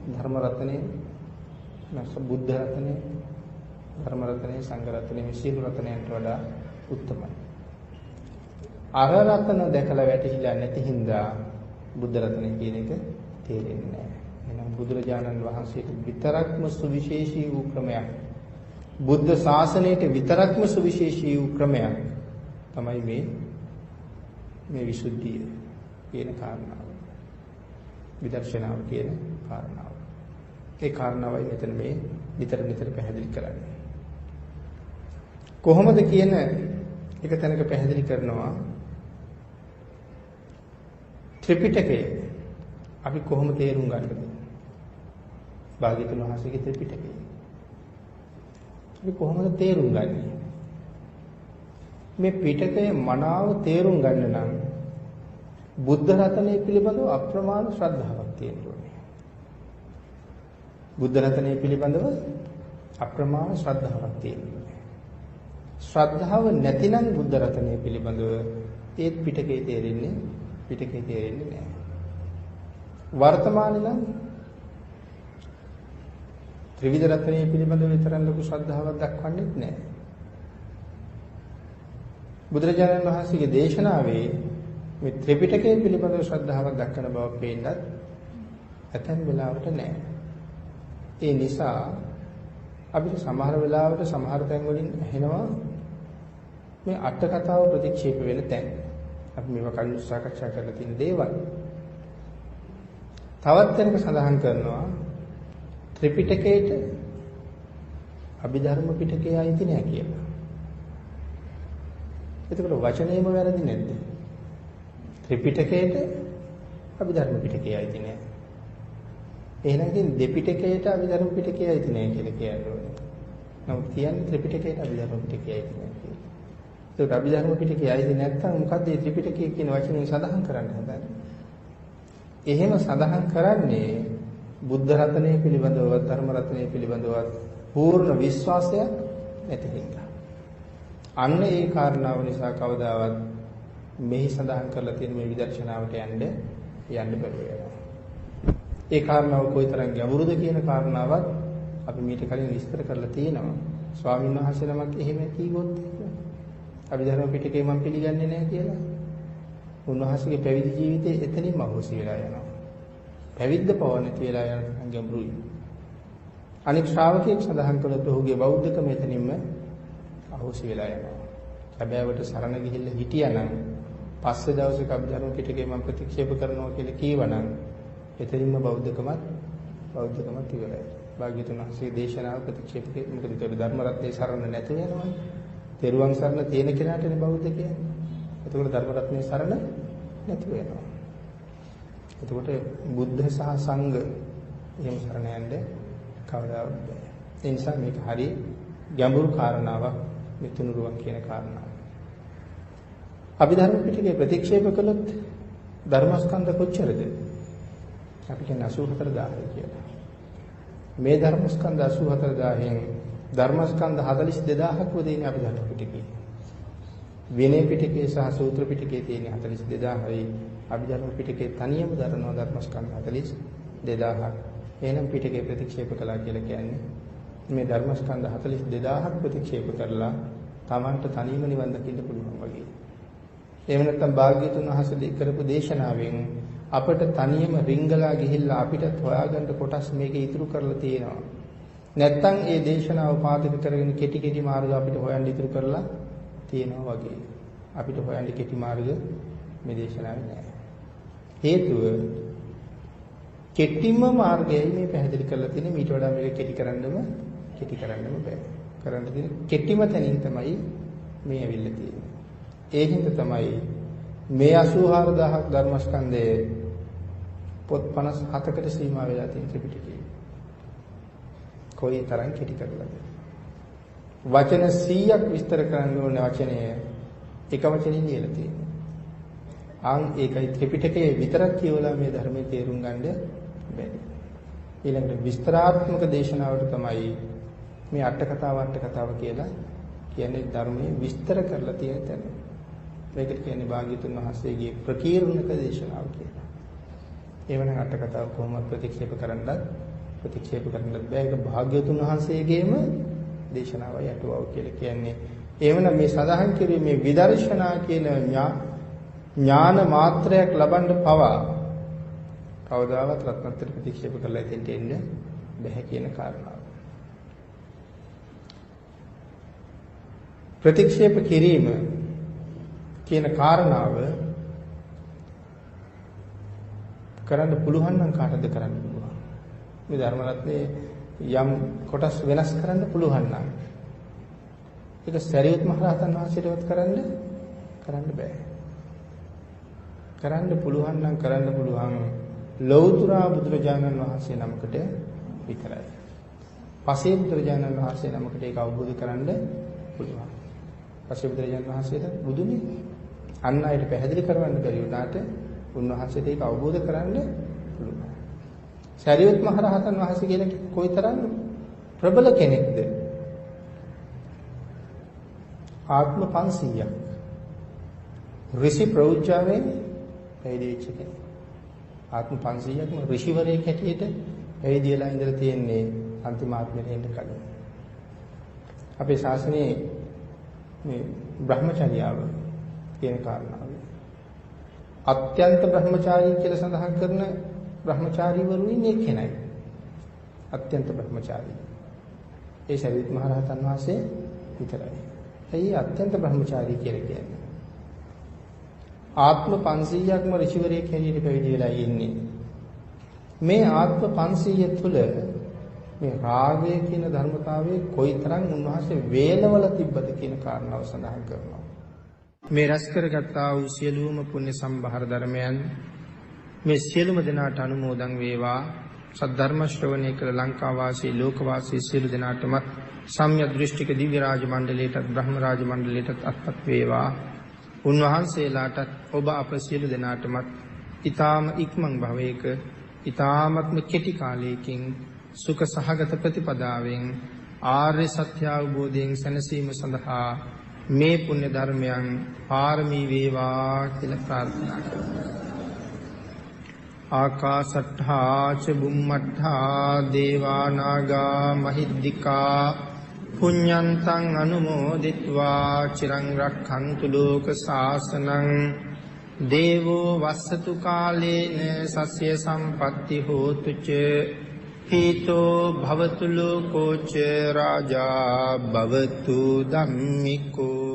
ධර්ම රතනය, නැත්නම් බුද්ධ රතනය, ධර්ම රත්නය, සංඝ රත්නය, සියලු රත්නයන්ට වඩා උත්තමයි. අර රත්න දැකලා වැටහිලා නැති හින්දා බුද්ධ රත්නය කියන එක තේරෙන්නේ නැහැ. එහෙනම් බුදුරජාණන් වහන්සේට විතරක්ම සුවිශේෂී වූ ක්‍රමයක්, බුද්ධ ශාසනයට විතරක්ම සුවිශේෂී වූ ක්‍රමයක් තමයි මේ විසුද්ධිය කියන කාරණාව. විදර්ශනාව කියන කාරණාව. ඒ කාරණාවයි මෙතන මේ නිතර පැහැදිලි කරන්නේ. කොහොමද කියන එක තැනක පැහැදිලි කරනවා ත්‍රිපිටකය අපි කොහොම තේරුම් ගන්නද? භාග්‍යවතුන් වහන්සේගේ ත්‍රිපිටකය අපි කොහොමද තේරුම් ගන්නේ? මේ පිටකය මනාව තේරුම් ගන්න නම් බුද්ධ රත්නය පිළිබඳව අප්‍රමාණ ශ්‍රද්ධාවක් තියෙන්න ඕනේ. බුද්ධ රත්නය පිළිබඳව අප්‍රමාණ ශ්‍රද්ධාවක් තියෙන්න ඕනේ. ශ්‍රද්ධාව නැතිනම් බුද්ධ රත්නය පිළිබඳව ඒ පිටකේ තේරෙන්නේ නැහැ. වර්තමානයේ නම් ත්‍රිවිධ රත්නය පිළිබඳව විතරක් ලොකු ශ්‍රද්ධාවක් දක්වන්නේ නැහැ. බුදුරජාණන් වහන්සේගේ දේශනාවේ මේ ත්‍රිපිටකය පිළිබඳව ශ්‍රද්ධාවක් දක්වන බව පේන්නත් ඇතැම් වෙලාවට නැහැ. ඒ නිසා අපිට සමහර වෙලාවට සමහර තැන් වලින් ඇහෙනවා මේ අට කතාව ප්‍රතික්ෂේප වෙන තැන්. අපි මේවා කලින් සාකච්ඡා කරලා තියෙන දේවල්. තවත් තැනක සඳහන් කරනවා ත්‍රිපිටකයට අභිධර්ම පිටකය අයිති නැහැ කියලා. එතකොට වචනේම වැරදි නැද්ද? ත්‍රිපිටකයට අභිධර්ම පිටකය අයිති නැහැ. එහෙනම් ඉතින් දෙපිටකයට අභිධර්ම පිටකය අයිති නැහැ කියලා කියන්නේ. නමුත් කියන්නේ ත්‍රිපිටකයට අභිධර්ම පිටකය අයිති නැහැ කියලා. ඒක අභිධර්ම පිටකය අයිති නැත්නම් මොකද්ද මේ ත්‍රිපිටකය කියන වචනේ සඳහන් කරන්න හදන්නේ? එහෙම සඳහන් කරන්නේ බුද්ධ රත්නය පිළිබඳව, ධර්ම රත්නය පිළිබඳව පූර්ණ විශ්වාසයක් නැති හින්දා. අන්න ඒ කාරණාව නිසා කවදාවත් මෙහි සඳහන් කරලා තියෙන මේ විදර්ශනාවට යන්න බැරුව යනවා. ඒ කාරණාව කොයිතරම් ගැඹුරුද කියන කාරණාවත් අපි මීට කලින් විස්තර කරලා තියෙනවා. ස්වාමීන් වහන්සේ නමක් එහෙම කීවොත් අභිධර්ම පිටකේ මම පිළිගන්නේ නැහැ කියලා. උන්වහන්සේගේ පැවිදි ජීවිතේ එතනින්ම අහෝසි වෙලා යනවා. පැවිද්ද පව නැති වෙලා යන ගැඹුරුයි. අනික් ශ්‍රාවකයෙක් සඳහන් කළොත් ඔහුගේ බෞද්ධකම එතනින්ම අහෝසි වෙලා යනවා. හැබැයිවට සරණ ගිහිල්ලා හිටියානම් පස්සේ දවසක අභිධර්ම පිටකේ මම ප්‍රතික්ෂේප කරනවා කියලා කීවනම් එතනින්ම බෞද්ධකමත් ඉවරයි. භාග්‍යවතුන් වහන්සේ දේශනාව ප්‍රතික්ෂේප කළේ මොකද? ඒක ධර්ම රත්නයේ සරණ නැති වෙනවනේ. තෙරුවන් සරණ තියෙන කෙනාටනේ බෞද්ධ කියන්නේ. එතකොට ධර්ම රත්නයේ සරණ නැති වෙනවා. එතකොට බුද්ධ සහ සංඝ එහෙම සරණ යන්න කවදාවත් බෑ. ඒ නිසා මේක හරි ගැඹුරු කාරණාවක්, මේ තුනුරුවන් කියන කාරණාව. අභිධර්ම පිටකේ ප්‍රතික්ෂේප කළොත් ධර්මස්කන්ධ කොච්චරද? අපි කියන 84000 කියලා. මේ ධර්මස්කන්ධ 84000න් ධර්මස්කන්ධ 42000ක් වදින අභිධර්ම පිටකේ. විනය පිටකේ සහ සූත්‍ර පිටකේ තියෙන 42000යි අභිධර්ම පිටකේ තනියම දරනවා ධර්මස්කන්ධ 42000ක්. එහෙනම් පිටකේ ප්‍රතික්ෂේප කළා කියලා කියන්නේ මේ ධර්මස්කන්ධ 42000ක් ප්‍රතික්ෂේප කරලා Tamanට තනියම නිවන් දකින්න පුළුවන් වගේ. එහෙම නැත්නම් භාග්‍යතුන් වහන්සේ කරපු දේශනාවෙන් අපිට තනියම රිංගලා ගිහිල්ලා අපිට හොයාගන්න කොටස් මේකේ ඉතුරු කරලා තියෙනවා. නැත්නම් ඒ දේශනාව පාදක කරගෙන කෙටි මාර්ග අපිට හොයන්න ඉතුරු කරලා තියෙනවා වගේ. අපිට හොයන්න කෙටි මාර්ග මේ දේශනාවේ නැහැ. හේතුව කෙටිම මාර්ගයයි මේ පැහැදිලි කරලා තියෙන්නේ. ඊට වඩා මේක කෙටි කරන්නම බෑ. කරන්න තියෙන කෙටිම තැනින් තමයි මේ ඇවිල්ලා තියෙන්නේ. ඒ හින්දා තමයි මේ 84000ක් ධර්මස්කන්ධයේ පොත් 57කට සීමා වෙලා තියෙන ත්‍රිපිටකය. කොයි තරම් කෙටි කරලාද? වචන 100ක් විස්තර කරන්න ඕන වචනය එක වචනින් ලියලා තියෙනවා. ඒකයි ත්‍රිපිටකයේ විතරක් කියවලා මේ ධර්මයේ තේරුම් ගන්න බැහැ. ඊළඟට විස්තරාත්මක දේශනාවට තමයි මේ අට කතාව කියලා කියන්නේ ධර්මයේ විස්තර කරලා තියෙන තැන. මේකට කියන්නේ භාග්‍යතුන් වහන්සේගේ ප්‍රකීර්ණක දේශනාව කියලා. එවනම් අට කතාව කොහොමද ප්‍රතික්ෂේප කරන්නත් බෑ. ඒක භාග්‍යතුන් වහන්සේගේම දේශනාවයි අටුවාව කියලා කියන්නේ. එවනම් මේ සඳහන් කිරීමේ විදර්ශනා කියන ඥාන මාත්‍රයක් ලබන්න පවා කවදාවත් රත්නත්‍ර ප්‍රතික්ෂේප කරලා ඉතින්ට එන්න බැහැ කියන කාරණාව. ප්‍රතික්ෂේප කිරීම කියන කාරණාව කරන්න පුළුවන් නම් කාටද කරන්න පුළුවන්? මේ ධර්ම රත්නේ යම් කොටස් වෙනස් කරන්න පුළුවන් නම් ඒක සරියුත් මහ රහතන් වහන්සේටවත් කරන්න බෑ. කරන්න පුළුවන් නම් කරන්න පුළුවන් ලෞතර බුදුරජාණන් වහන්සේ නමකට විතරයි. පසේ බුදුරජාණන් වහන්සේ නමකට ඒක අවබෝධ කරන්න පුළුවන්. පසේ බුදුරජාණන් වහන්සේට බුදුනේ අන් අයට පැහැදිලි කරවන්න බැරි වුණාට උන්වහන්සේට ඒක අවබෝධ කරන්න පුළුවන්. සරියුත් මහ රහතන් වහන්සේ කියන කොයිතරම් ප්‍රබල කෙනෙක්ද? ආත්ම 500ක් ඍෂි ප්‍රෞජ්ජාවෙන් පැවිදිච්ච කෙනෙක්. ආත්ම 500ක්ම ඍෂිවරයෙක් හැටියට පැවිදිලා ඉඳලා තියෙන්නේ අන්තිම ආත්මෙට එන්න කලින්. අපේ ශාසනයේ මේ බ්‍රහ්මචර්යාව කියන කාරණාව අත්‍යන්ත බ්‍රහ්මචාරී කියලා සඳහන් කරන බ්‍රහ්මචාරීවරු ඉන්නේ කෙනයි. අත්‍යන්ත බ්‍රහ්මචාරී. ඒ සරියුත් මහ රහතන් වහන්සේ විතරයි. ඇයි අත්‍යන්ත බ්‍රහ්මචාරී කියලා කියන්නේ? ආත්ම 500ක්ම ඍෂිවරයෙක් හැටියට පැවිදි වෙලා ඉන්නේ. මේ ආත්ම 500 තුල මේ රාගය කියන ධර්මතාවයේ කොයිතරම් උන්වහන්සේ වේලවල තිබ්බද කියන කාරණාව සඳහන් කරනවා. මේ රැස් කරගත්තා වූ සියලුම පුණ්‍ය සම්භාර ධර්මයන් මේ සියලුම දෙනාට අනුමෝදන් වේවා. සද්ධර්ම ශ්‍රවණය කළ ලංකා වාසී ලෝක වාසී සියලු දෙනාටම සම්‍යක් දෘෂ්ටික දිව්‍ය රාජ මණ්ඩලයටත් බ්‍රහ්ම රාජ මණ්ඩලයටත් අත්පත් වේවා. උන්වහන්සේලාටත් ඔබ අප සියලු දෙනාටමත් ඊ타ම ඉක්මන් භවයක ඊ타මත්ම කෙටි කාලයකින් සුඛ සහගත ප්‍රතිපදාවෙන් ආර්ය සත්‍ය අවබෝධයෙන් සැනසීම සඳහා මේ පුණ්‍ය ධර්මයන් පාරමී වේවා කියලා ප්‍රාර්ථනා කරමු. ආකාසට්ඨා ච බුම්මට්ඨා දේවා නාග මහිද්దికා පුඤ්ඤන්තං අනුමෝදිත්වා චිරං රක්ඛන්තු ලෝක සාසනං දේවෝ වස්සතු කාලේන සස්ය සම්පatti හෝතු ච හේතෝ භවතු ලෝකෝ ච රාජා භවතු ධම්මිකෝ